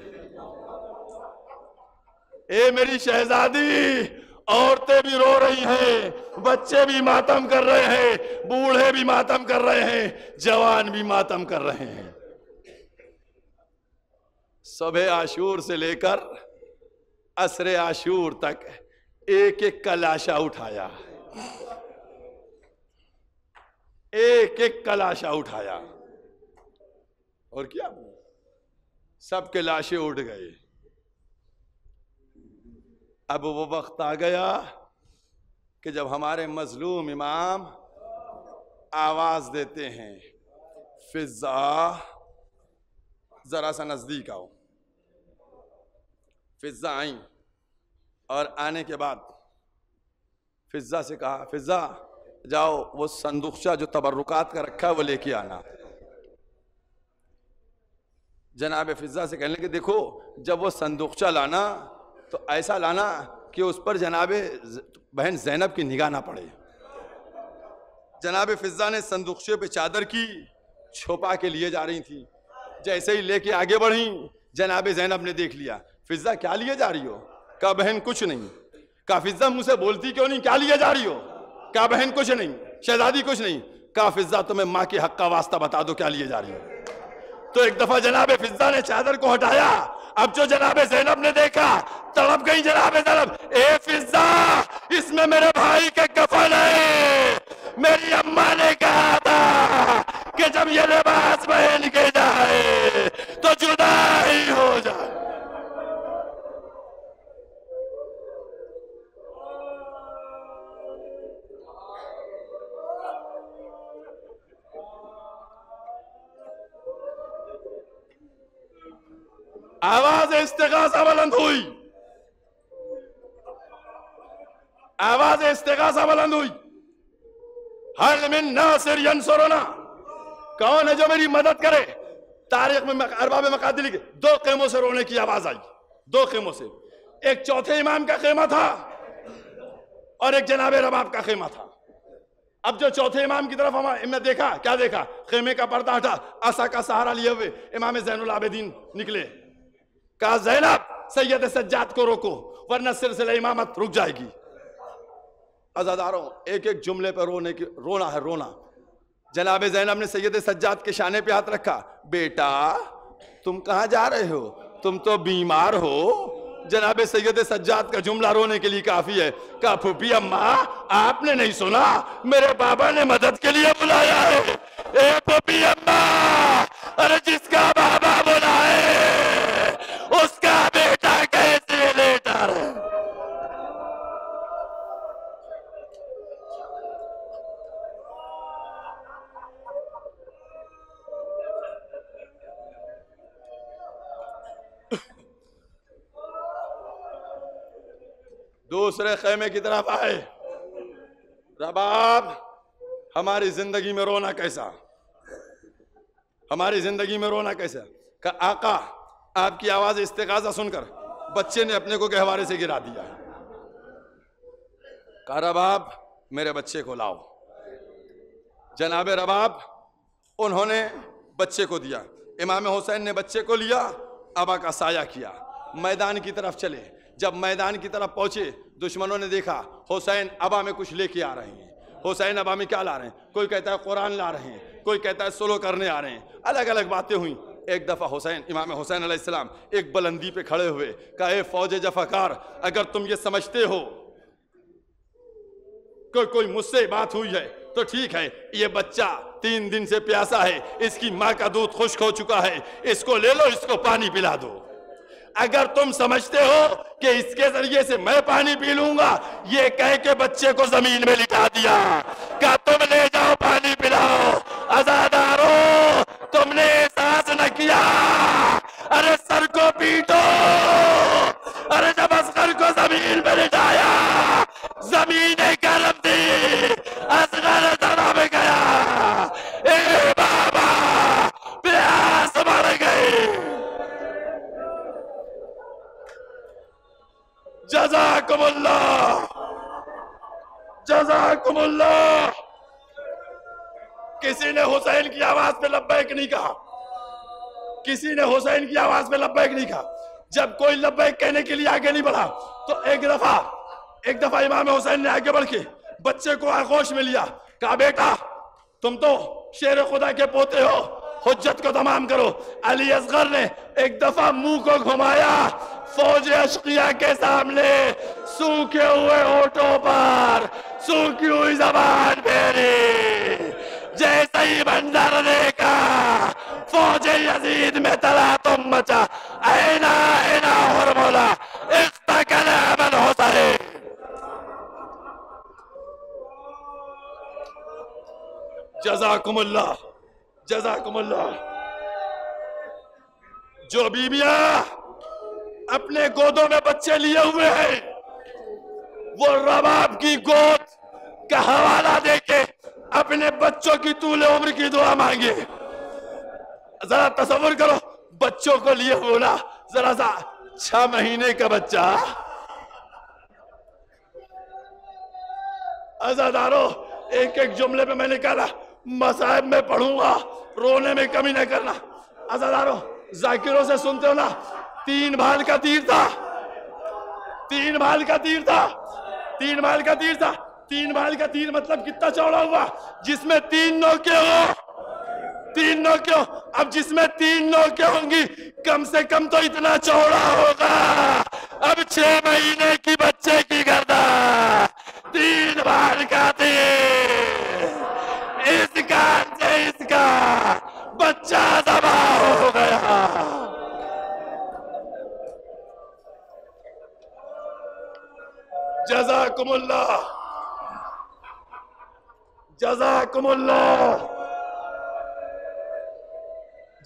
ए मेरी शहजादी, औरतें भी रो रही हैं, बच्चे भी मातम कर रहे हैं, बूढ़े भी मातम कर रहे हैं, जवान भी मातम कर रहे हैं। सुबह आशूर से लेकर असरे आशूर तक एक एक का लाशा उठाया, एक एक का लाशा उठाया, और क्या सबके लाशें उठ गए। अब वो वक्त आ गया कि जब हमारे मजलूम इमाम आवाज देते हैं, फिजा जरा सा नजदीक आओ। फिजा आई और आने के बाद फिजा से कहा, फिजा जाओ वो संदूकचा जो तबर्रुकात का रखा है वो लेके आना। जनाब फिजा से कहने के देखो, जब वो संदूकचा लाना तो ऐसा लाना कि उस पर जनाब बहन ज़ैनब की निगाह ना पड़े। जनाब फिजा ने संदूकचे पे चादर की छुपा के लिए जा रही थी, जैसे ही लेके आगे बढ़ी जनाब ज़ैनब ने देख लिया। फिजा क्या लिए जा रही हो? कहा बहन कुछ नहीं। कहा फिजा मुझसे बोलती क्यों नहीं, क्या लिए जा रही हो? कहा बहन कुछ नहीं, शहजादी कुछ नहीं। कहा फिजा तुम्हें माँ के हक का वास्ता बता दो क्या लिए जा रही हो। तो एक दफा जनाब फिजा ने चादर को हटाया, अब जो जनाब ज़ैनब ने देखा तड़प गई जनाब ज़ैनब, ए फिजा इसमें मेरे भाई के कफन है। मेरी अम्मा ने कहा था कि जब ये लिबास पहन के जाए तो जुदा ही हो जाए। आवाज इस्तिगासा बुलंद हुई, आवाज इस्तिगासा बुलंद हुई, हल मिन नासिर यंसुरुना, कौन है जो मेरी मदद करे। तारीख में अरबाब मकादिर लिखे 2 खेमों से रोने की आवाज आई, 2 खेमों से। एक चौथे इमाम का खेमा था और एक जनाब रबाब का खेमा था। अब जो चौथे इमाम की तरफ हमने देखा, क्या देखा? खेमे का पर्दा हटा, आसा का सहारा लिए हुए इमाम ज़ैनुल आबिदीन निकले। कहा ज़ैनब सैयद सज्जाद को रोको वरना सिलसिला इमामत रुक जाएगी। अज़ादारों एक एक जुमले पर रोना है, रोना। जनाब ज़ैनब ने सैयद सज्जाद के शाने पे हाथ रखा, बेटा तुम कहाँ जा रहे हो, तुम तो बीमार हो। जनाब सैयद सज्जाद का जुमला रोने के लिए काफी है। कहा फूफी अम्मा आपने नहीं सुना, मेरे बाबा ने मदद के लिए बुलाया है। ए फूफी अम्मा, अरे जिसका बाबा बुलाए उसका बेटा कैसे लेटा रहे। दूसरे खेमे की तरफ आए, रबाब हमारी जिंदगी में रोना कैसा, हमारी जिंदगी में रोना कैसा। कहा आका आपकी आवाज इस्तिगाज़ा सुनकर बच्चे ने अपने को गहवारे से गिरा दिया। कहा रबाब मेरे बच्चे को लाओ। जनाब रबाब उन्होंने बच्चे को दिया। इमाम हुसैन ने बच्चे को लिया, अबा का साया किया, मैदान की तरफ चले। जब मैदान की तरफ पहुंचे दुश्मनों ने देखा हुसैन अबा में कुछ लेके आ रहे हैं। हुसैन अबा में क्या ला रहे हैं? कोई कहता है कुरान ला रहे हैं, कोई कहता है सुलह करने आ रहे हैं, अलग अलग बातें हुई। एक दफा हुसैन इमाम हुसैन अलैहिस्सलाम एक बुलंदी पे खड़े हुए, कहा ए फौज जफाकार, अगर तुम ये समझते हो कोई मुझसे बात हुई है तो ठीक है, ये बच्चा 3 दिन से प्यासा है, इसकी माँ का दूध खुश्क हो चुका है, इसको ले लो, इसको पानी पिला दो। अगर तुम समझते हो कि इसके जरिए से मैं पानी पी लूंगा, ये कह के बच्चे को जमीन में लिटा दिया, कहा तुम ले जाओ पानी पिलाओ। अज़ादारों, तुमने एहसास न किया, अरे सर को पीटो। अरे जब असगर को जमीन पे लिटाया, जमीन गर्म थी, असगर दबा में गया, ए बाबा प्यास मर गई। जज़ाकुमुल्लाह, जज़ाकुमुल्लाह। किसी ने हुसैन की आवाज पे लब्बैक नहीं कहा, किसी ने हुसैन की आवाज पे लब्बैक नहीं कहा। जब कोई लब्बैक कहने के लिए आगे नहीं बढ़ा तो एक दफा इमाम हुसैन ने आगे बढ़ के बच्चे को आगोश में लिया, कहा बेटा तुम तो शेर खुदा के पोते हो, हुज्जत को तमाम करो। अली असगर ने एक दफा मुंह को घुमाया, फौज अशकिया के सामने सूखे हुए होठों पर सूखी हुई जबान फेरी। जैसे ही मंजर देखा, फौज यजीद में तलातुम मचा, ऐना ऐना हुरमुला इख्तकल अमल हुसैन। जज़ाकुमुल्लाह, जज़ाकुमुल्लाह। जो बीबियां अपने गोदों में बच्चे लिए हुए हैं, वो रबाब की गोद का हवाला देके अपने बच्चों की तूले उम्र की दुआ मांगे। जरा तसव्वुर करो, बच्चों को लिए हुए ना, जरा सा 6 महीने का बच्चा। अज़ादारों, एक एक जुमले पे मैंने कहा मसाहिब में पढ़ूंगा, रोने में कमी न करना। अज़ादारों, जाकिरों से सुनते हो ना, 3 भाल का तीर था, 3 भाल का तीर था, 3 भाल का तीर था। 3 भाल का तीर मतलब कितना चौड़ा हुआ, जिसमें 3 नोके हो, 3 नोके हो। अब जिसमें 3 नोके होंगी, कम से कम तो इतना चौड़ा होगा। अब 6 महीने की बच्चे की गर्दन, 3 भाल का तीर, इस कान से इसका बच्चा तबाह हो गया। जज़ाकुमुल्लाह, जज़ाकुमुल्लाह,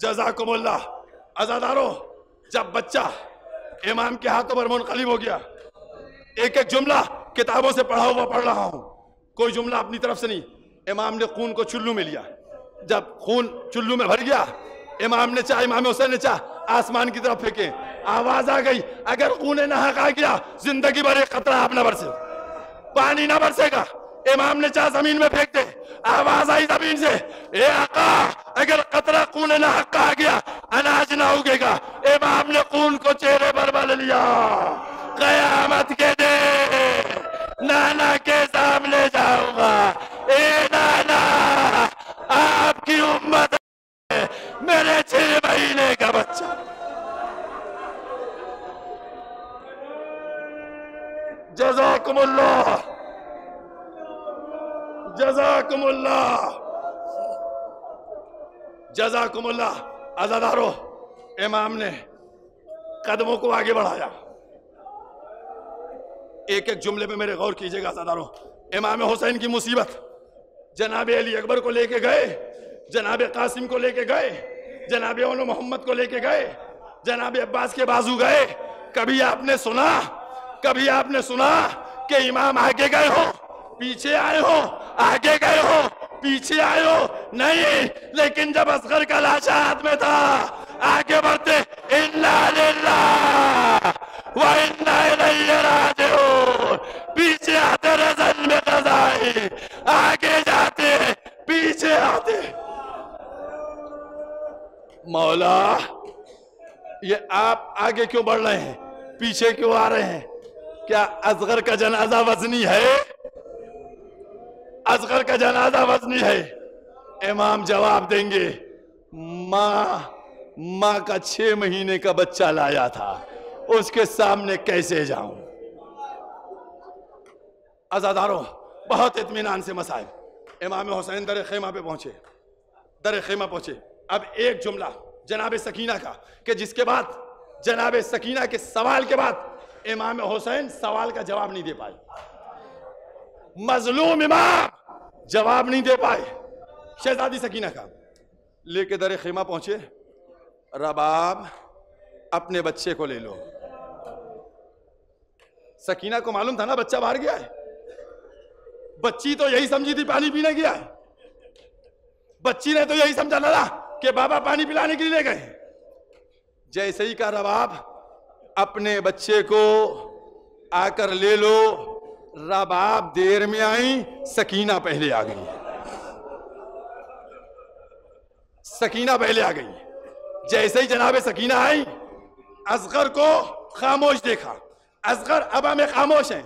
जज़ाकुमुल्लाह। अज़ादारों, जब बच्चा इमाम के हाथों पर मुनक़लिब हो गया, एक एक जुमला किताबों से पढ़ा हुआ पढ़ रहा हूं, कोई जुमला अपनी तरफ से नहीं। इमाम ने खून को चुल्लू में लिया, जब खून चुल्लू में भर गया, इमाम हुसैन ने चाह आसमान की तरफ फेंके, आवाज आ गई, अगर खून नाहक आ गया जिंदगी भर एक कतरा आप न बरसे, पानी ना बरसेगा। इमाम ने चाह जमीन में फेंक दे, आवाज आई जमीन से, ए आका अगर कतरा खून नाहक का आ गया अनाज ना उगेगा। इमाम ने खून को चेहरे पर मल लिया, कयामत के दिन नाना के सामने जाऊंगा, ए नाना आपकी उम्मत मेरे 6 महीने का बच्चा। जज़ाकुमुल्लाह, जज़ाकुमुल्लाह, जज़ाकुमुल्लाह। अज़ादारों, इमाम ने कदमों को आगे बढ़ाया। एक एक जुमले पे मेरे गौर कीजिएगा अज़ादारों। इमाम हुसैन की मुसीबत, जनाब अली अकबर को लेके गए, जनाब कासिम को लेके गए, जनाब ओलो मोहम्मद को लेके गए, जनाब अब्बास के बाजू गए। कभी आपने सुना कि इमाम आगे गए हो, पीछे आए हो, आगे गए हो, पीछे आए हो? नहीं। लेकिन जब असगर का लाशा हाथ में था, आगे बढ़ते, इन्ना लिल्लाह व इन्ना इलैहि राजिऊन, पीछे आते रज़न में क़ज़ाई, आगे जाते पीछे आते। मौला, ये आप आगे क्यों बढ़ रहे हैं, पीछे क्यों आ रहे हैं? क्या असगर का जनाजा वजनी है? असगर का जनाजा वजनी है? इमाम जवाब देंगे, माँ का 6 महीने का बच्चा लाया था, उसके सामने कैसे जाऊं? अज़ादारों, बहुत इत्मीनान से मसाइब। इमाम हुसैन दर खेमा पे पहुंचे, दर खेमा पहुंचे। अब एक जुमला जनाब सकीना का कि जिसके बाद जनाब सकीना के सवाल के बाद इमाम हुसैन सवाल का जवाब नहीं दे पाए। मजलूम इमाम जवाब नहीं दे पाए। शहजादी सकीना का लेके दरे खेमा पहुंचे, रबाब अपने बच्चे को ले लो। सकीना को मालूम था ना बच्चा बाहर गया है। बच्ची तो यही समझी थी पानी पीने गया है। बच्ची ने तो यही समझा ना कि बाबा पानी पिलाने के लिए ले गए। जैसे ही का रबाब अपने बच्चे को आकर ले लो, रबाब देर में आई, सकीना पहले आ गई। सकीना पहले आ गई। जैसे ही जनाब सकीना आई, असगर को खामोश देखा। असगर अबा में खामोश है।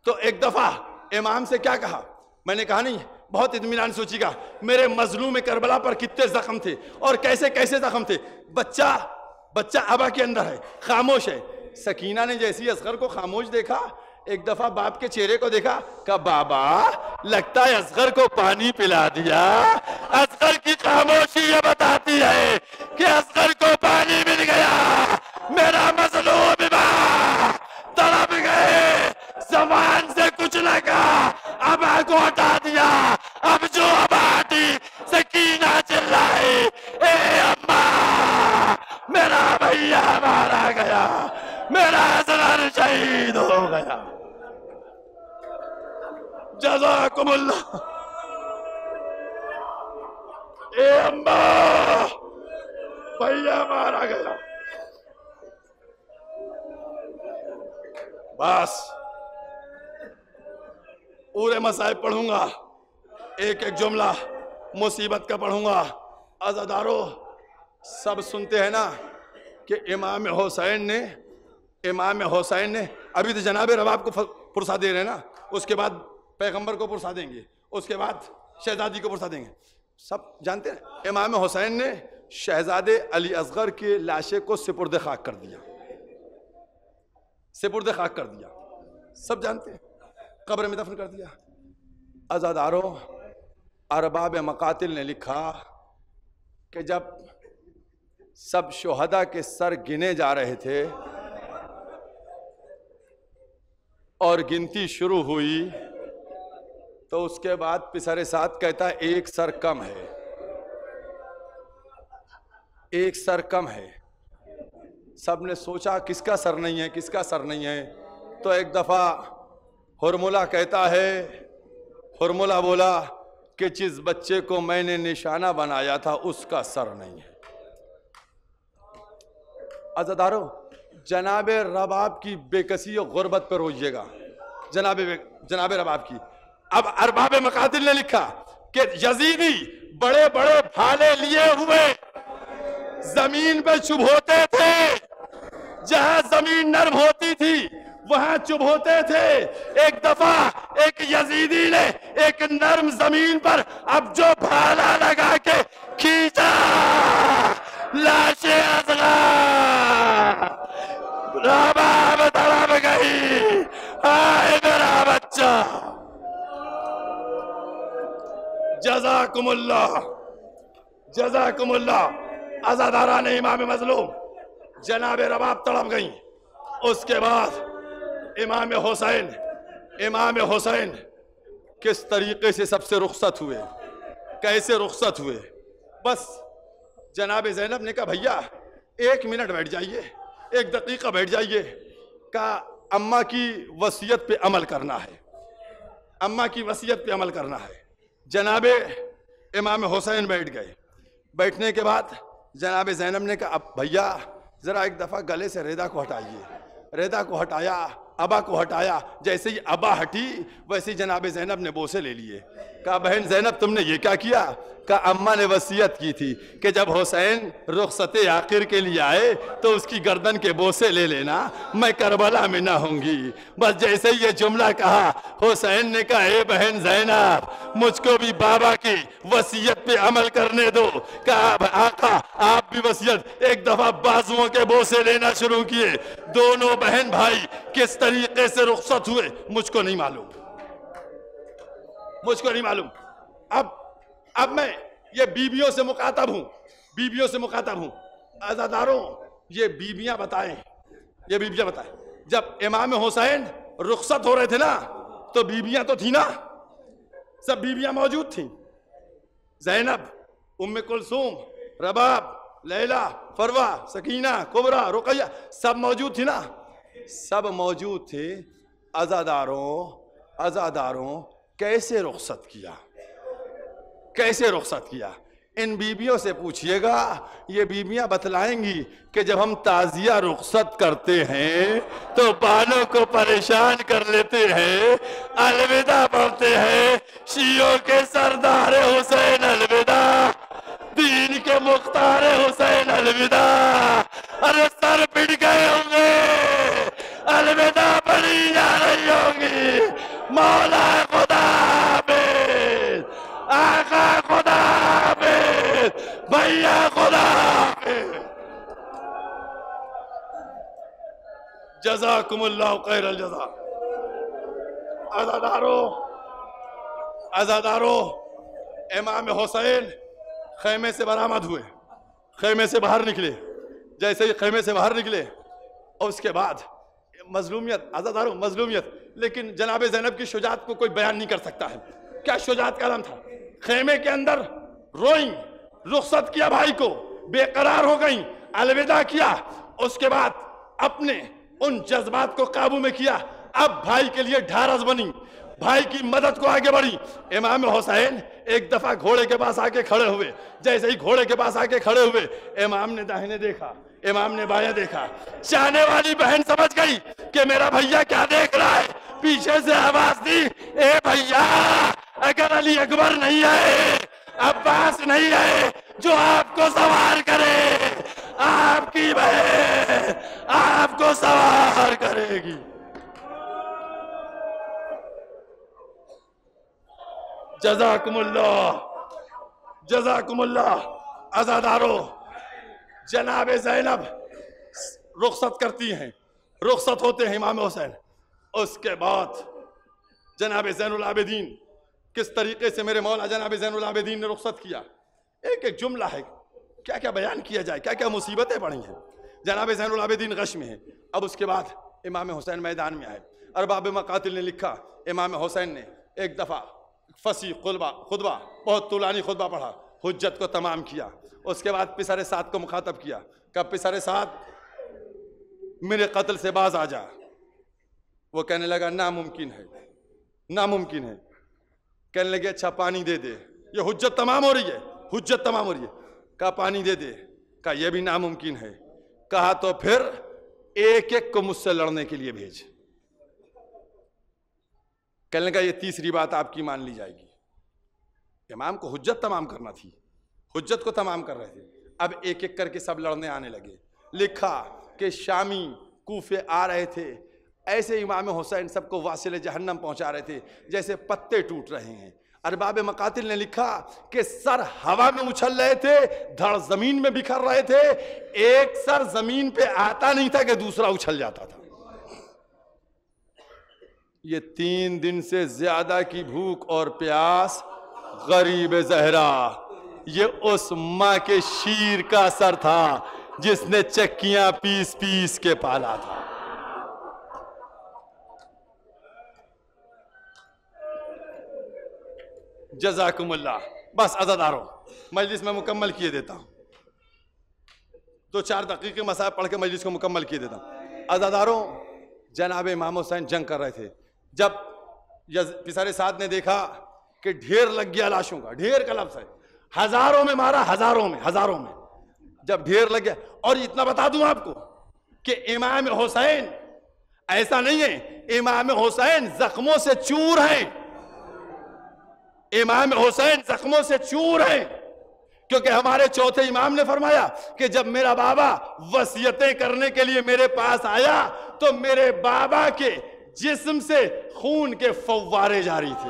तो एक दफा इमाम से क्या कहा, मैंने कहा नहीं, बहुत इत्मीनान सोचिएगा, मेरे मजलूम करबला पर कितने जख्म थे और कैसे कैसे जख्म थे। बच्चा अबा के अंदर है, खामोश है। सकीना ने जैसे ही असगर को खामोश देखा, एक दफा बाप के चेहरे को देखा, कहा बाबा लगता है असगर को पानी पिला दिया। असगर की खामोशी ये बताती है कि असगर को पानी मिल गया। मेरा मजलूम इमाम तड़प गए, जबान से कुछ न कहा, अबा को हटा दिया। अब जो अबा हटी, सकीना चिल्लाई, ए अम्मा मेरा भैया मारा गया, मेरा असगर शहीद हो गया। जज़ाकुमुल्लाह। ए अम्मा भैया मारा गया। बस पूरे मसाइब पढ़ूंगा, एक एक जुमला मुसीबत का पढ़ूंगा। अज़ादारो सब सुनते हैं ना कि इमाम हुसैन ने अभी तो जनाब रबाब को पुरसा दे रहे हैं ना, उसके बाद पैगंबर को पुरसा देंगे, उसके बाद शहजादी को पुरसा देंगे। सब जानते हैं इमाम हुसैन ने शहजादे अली असगर के लाशे को सिपुर्द खाक कर दिया। सिपुर्द खाक कर दिया, सब जानते हैं, कब्र में दफन कर दिया। अज़ादारों, अरबाब मकातिल ने लिखा कि जब सब शुहदा के सर गिने जा रहे थे और गिनती शुरू हुई, तो उसके बाद पिसरे साथ कहता एक सर कम है, एक सर कम है। सब ने सोचा किसका सर नहीं है, किसका सर नहीं है। तो एक दफा हुरमुला कहता है, हुरमुला बोला कि जिस बच्चे को मैंने निशाना बनाया था उसका सर नहीं है। अज़ादारों, जनाब रबाब की बेकसी और गुर्बत पर रोइएगा, जनाब रबाब की। अब अरबाब मकातिल ने लिखा कि यजीदी बड़े बड़े भाले लिए हुए जमीन पे चुभ होते थे, जहां जमीन नर्म होती थी वहां चुभ होते थे। एक दफा एक यजीदी ने एक नर्म जमीन पर अब जो भाला लगा के खींचा, लाशे असगर रबाब तड़प गई, आए मेरा बच्चा। जज़ाकुमुल्लाह, जज़ाकुमुल्लाह। अज़ादारा ने इमाम मजलूम जनाब रबाब तड़प गई। उसके बाद इमाम हुसैन किस तरीके से सबसे रुखसत हुए, कैसे रुखसत हुए। बस जनाब ज़ैनब ने कहा भैया 1 मिनट बैठ जाइए, 1 दकीका बैठ जाइए, कहा अम्मा की वसीयत पे अमल करना है, अम्मा की वसीयत पे अमल करना है। जनाबे इमाम हुसैन बैठ गए। बैठने के बाद जनाब ज़ैनब ने कहा अब भैया ज़रा एक दफ़ा गले से रेदा को हटाइए। रेदा को हटाया, अबा को हटाया। जैसे ही अबा हटी वैसे ही जनाब ज़ैनब ने बोसे ले लिए। कहा बहन ज़ैनब तुमने ये क्या किया? कहा अम्मा ने वसीयत की थी कि जब हुसैन रुखसते आखिर के लिए आए तो उसकी गर्दन के बोसे ले लेना, मैं करबला में ना होंगी। बस जैसे ही ये जुमला कहा हुसैन ने कहा ए बहन ज़ैनब मुझको भी बाबा की वसीयत पे अमल करने दो। कहा आका आप भी वसीयत। एक दफा बाजुओं के बोसे लेना शुरू किए। दोनों बहन भाई किस तरीके से रुखसत हुए मुझको नहीं मालूम, मुझको नहीं मालूम। अब मैं ये बीबियों से मुखातब हूं, बीबियों से मुखातब हूं। अज़ादारों ये बीबियां बताएं, ये बीबियां बताएं। जब इमाम हुसैन रुखसत हो रहे थे ना, तो बीबियां तो थी ना, सब बीबियां मौजूद थी। ज़ैनब, उम्मे कुलसूम, रबाब, लैला, फरवा, सकीना, कुबरा, रुकैया, सब मौजूद थी ना, सब मौजूद थे। अज़ादारों कैसे रुखसत किया, कैसे रुखसत किया? इन बीबियों से पूछिएगा, ये बीबियां बतलाएंगी कि जब हम ताजिया रुखसत करते हैं तो बालों को परेशान कर लेते हैं, अलविदा बोलते हैं, शियों के सरदार हुसैन अलविदा, दीन के मुख्तार हुसैन अलविदा, अरे सर पिट गए होंगे, अलविदा पड़ी जा रही होंगी, मौला खुदा हाफिज़, आका खुदा हाफिज़, भैया खुदा हाफिज़। जज़ाकुमुल्लाह खैरल जज़ा। अज़ादारों, इमाम हुसैन खैमे से बरामद हुए, खैमे से बाहर निकले। जैसे ही खैमे से बाहर निकले और उसके बाद मजलूमियत, अज़ादारों मजलूमियत, लेकिन जनाब ज़ैनब की शुजाअत को कोई बयान नहीं कर सकता है। क्या शुजाअत का आलम था? खैमे के अंदर रोई, रुखसत किया भाई को, बेकरार हो गई, अलविदा किया। उसके बाद अपने उन जज्बात को काबू में किया। अब भाई के लिए ढारस बनी, भाई की मदद को आगे बढ़ी। इमाम हुसैन एक दफा घोड़े के पास आके खड़े हुए। जैसे ही घोड़े के पास आके खड़े हुए, इमाम ने दाहिने देखा, इमाम ने बायां देखा। चाहने वाली बहन समझ गई कि मेरा भैया क्या देख रहा है। पीछे से आवाज दी, ए भैया, अगर अली अकबर नहीं आए, अब्बास नहीं आए, जो आपको सवार करे, आपकी बहन आपको सवार करेगी। जज़ाकुमुल्लाह, जज़ाकुमुल्लाह। अज़ादारों, जनाब ज़ैनब रुखसत करती हैं, रुखसत होते हैं इमाम हुसैन। उसके बाद जनाब ज़ैनुल आबिदीन, किस तरीके से मेरे मौला जनाब ज़ैनुल आबिदीन ने रुखसत किया, एक एक जुमला है, क्या क्या बयान किया जाए, क्या क्या मुसीबतें पड़ी हैं। जनाब ज़ैनुल आबिदीन गश में है। अब उसके बाद इमाम हुसैन मैदान में आए। अरबाब मकातिल ने लिखा, इमाम हुसैन ने एक दफ़ा फसी खुतबा, बहुत तुलानी खुतबा पढ़ा, हुज्जत को तमाम किया। उसके बाद पिसरे साद को मुखातब किया, कब पिसरे साद मेरे कत्ल से बाज आ जा। वो कहने लगा नामुमकिन है, नामुमकिन है। कहने लगे अच्छा पानी दे दे, ये हुज्जत तमाम हो रही है, हुज्जत तमाम हो रही है। कहा पानी दे दे, कहा यह भी नामुमकिन है। कहा तो फिर एक एक को मुझसे लड़ने के लिए भेज। कहने लगा ये तीसरी बात आपकी मान ली जाएगी। इमाम को हुज्जत तमाम करना थी, हुज्जत को तमाम कर रहे थे। अब एक एक करके सब लड़ने आने लगे। लिखा कि शामी कूफे आ रहे थे, ऐसे इमाम हुसैन सबको वासिल जहन्नम पहुंचा रहे थे जैसे पत्ते टूट रहे हैं। अरबाब मकातिल ने लिखा कि सर हवा में उछल रहे थे, धड़ जमीन में बिखर रहे थे, एक सर जमीन पे आता नहीं था कि दूसरा उछल जाता था। ये 3 दिन से ज्यादा की भूख और प्यास गरीब ज़हरा, ये उस माँ के शीर का सर था जिसने चक्कियां पीस पीस के पाला था। जज़ाकुमुल्लाह। बस अज़ादारों, मजलिस में मुकम्मल किए देता हूं, 2-4 दकीक़े मसाइल पढ़ के मजलिस को मुकम्मल किए देता हूं। अज़ादारों, जनाब इमाम हुसैन जंग कर रहे थे। जब पिसरे साद ने देखा कि ढेर लग गया लाशों का, ढेर का लफ्ज़ है, हजारों में मारा, हजारों में जब ढेर लग गया। और इतना बता दूं आपको कि इमाम हुसैन ऐसा नहीं है, इमाम हुसैन जख्मों से चूर है, इमाम हुसैन जख्मों से चूर है। क्योंकि हमारे चौथे इमाम ने फरमाया कि जब मेरा बाबा वसीयतें करने के लिए मेरे पास आया तो मेरे बाबा के जिस्म से खून के फव्वारे जारी थे।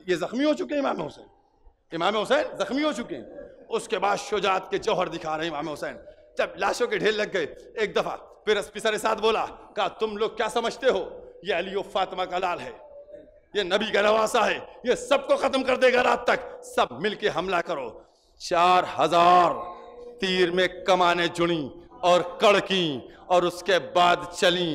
ये जख्मी हो चुके हैं इमाम हुसैन, इमाम हुसैन जख्मी हो चुके हैं। उसके बाद शुजात के जौहर दिखा रहे इमाम हुसैन। जब लाशों के ढेर लग गए, एक दफा फिर पिसरे साथ बोला, कहा तुम लोग क्या समझते हो ये अली और फातिमा का लाल है, ये नबी का नवासा है, ये सबको खत्म कर देगा रात तक, सब मिलके हमला करो। 4000 तीर में कमाने जुड़ी और कड़की और उसके बाद चली।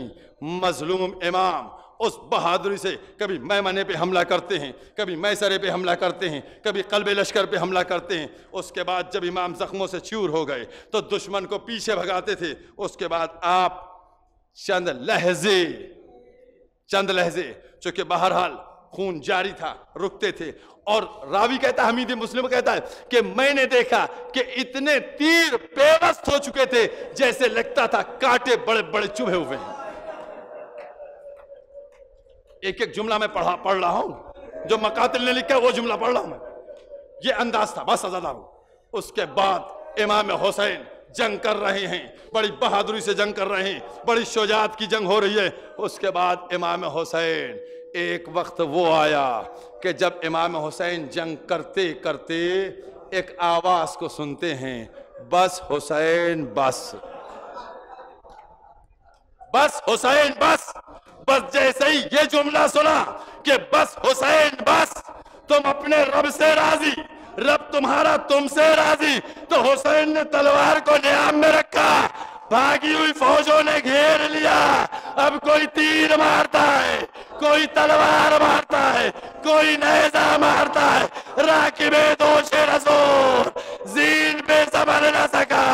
मजलूम इमाम उस बहादुरी से कभी मैमने पे हमला करते हैं, कभी मैसरे पे हमला करते हैं, कभी कल्बे लश्कर पे हमला करते हैं। उसके बाद जब इमाम जख्मों से चूर हो गए तो दुश्मन को पीछे भगाते थे। उसके बाद आप चंद लहजे चूंकि बहरहाल खून जारी था, रुकते थे। और रावी कहता है, हमीद मुस्लिम कहता है कि मैंने देखा कि इतने तीर बेबस हो चुके थे जैसे लगता था कांटे बड़े बड़े चुभे हुए हैं। एक एक जुमला मैं पढ़ रहा हूं, जो मकातिल ने लिखा वो जुमला पढ़ रहा हूं मैं। ये अंदाज था बस आजादारों। उसके बाद इमाम हुसैन जंग कर रहे हैं, बड़ी बहादुरी से जंग कर रहे हैं, बड़ी शुजाअत की जंग हो रही है। उसके बाद इमाम हुसैन, एक वक्त वो आया कि जब इमाम हुसैन जंग करते करते एक आवाज को सुनते हैं, बस हुसैन बस, बस हुसैन बस। बस जैसे ही ये जुमला सुना कि बस हुसैन बस, तुम अपने रब से राजी, रब तुम्हारा तुमसे राजी, तो हुसैन ने तलवार को नियाम में रखा। भागी हुई फौजों ने घेर लिया। अब कोई तीर मारता है, कोई तलवार मारता है, कोई नेज़ा मारता है। राकिबे दोशे रसूल जीन पे संभल न सका,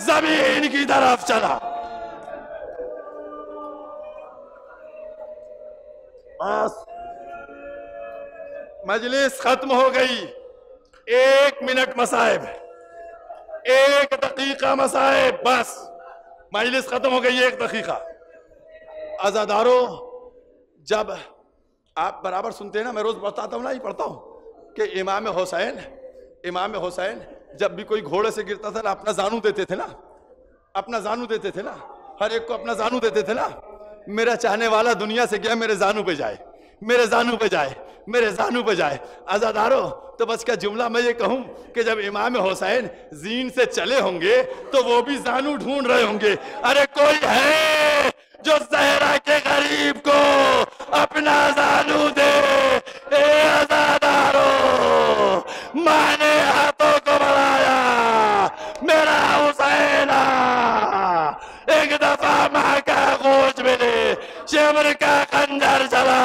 जमीन की तरफ चला। बस मजलिस खत्म हो गई। 1 मिनट मसाइब, 1 दकीका मसाइब, बस मजलिस खत्म हो गई। 1 दकीका। आजादारों, जब आप बराबर सुनते हैं ना, मैं रोज बताता हूं ना, ही पढ़ता हूं कि इमाम हुसैन जब भी कोई घोड़े से गिरता था ना, अपना जानू देते थे ना, अपना जानू देते थे ना, हर एक को अपना जानू देते थे ना। मेरा चाहने वाला दुनिया से गया, मेरे जानू पे जाए, मेरे जानू पे जाए, मेरे जानू पे जाए। आजादारों, तो बस क्या जुमला मैं ये कहूं कि जब इमाम हुसैन जीन से चले होंगे तो वो भी जानू ढूंढ रहे होंगे। अरे कोई है जो सहरा के गरीब को अपना जानू दे? ए आजादारों, माने हाथों को बढ़ाया, मेरा हुसैन एक दफा मां का गोश मिले, शिमर का खंजर चला,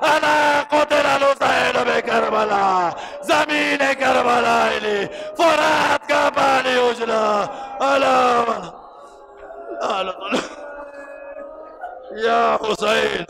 अला कुतिल हुसैन बे करबला, जमीन करबला इली, फुरात का पानी उजला, अला या हुसैन।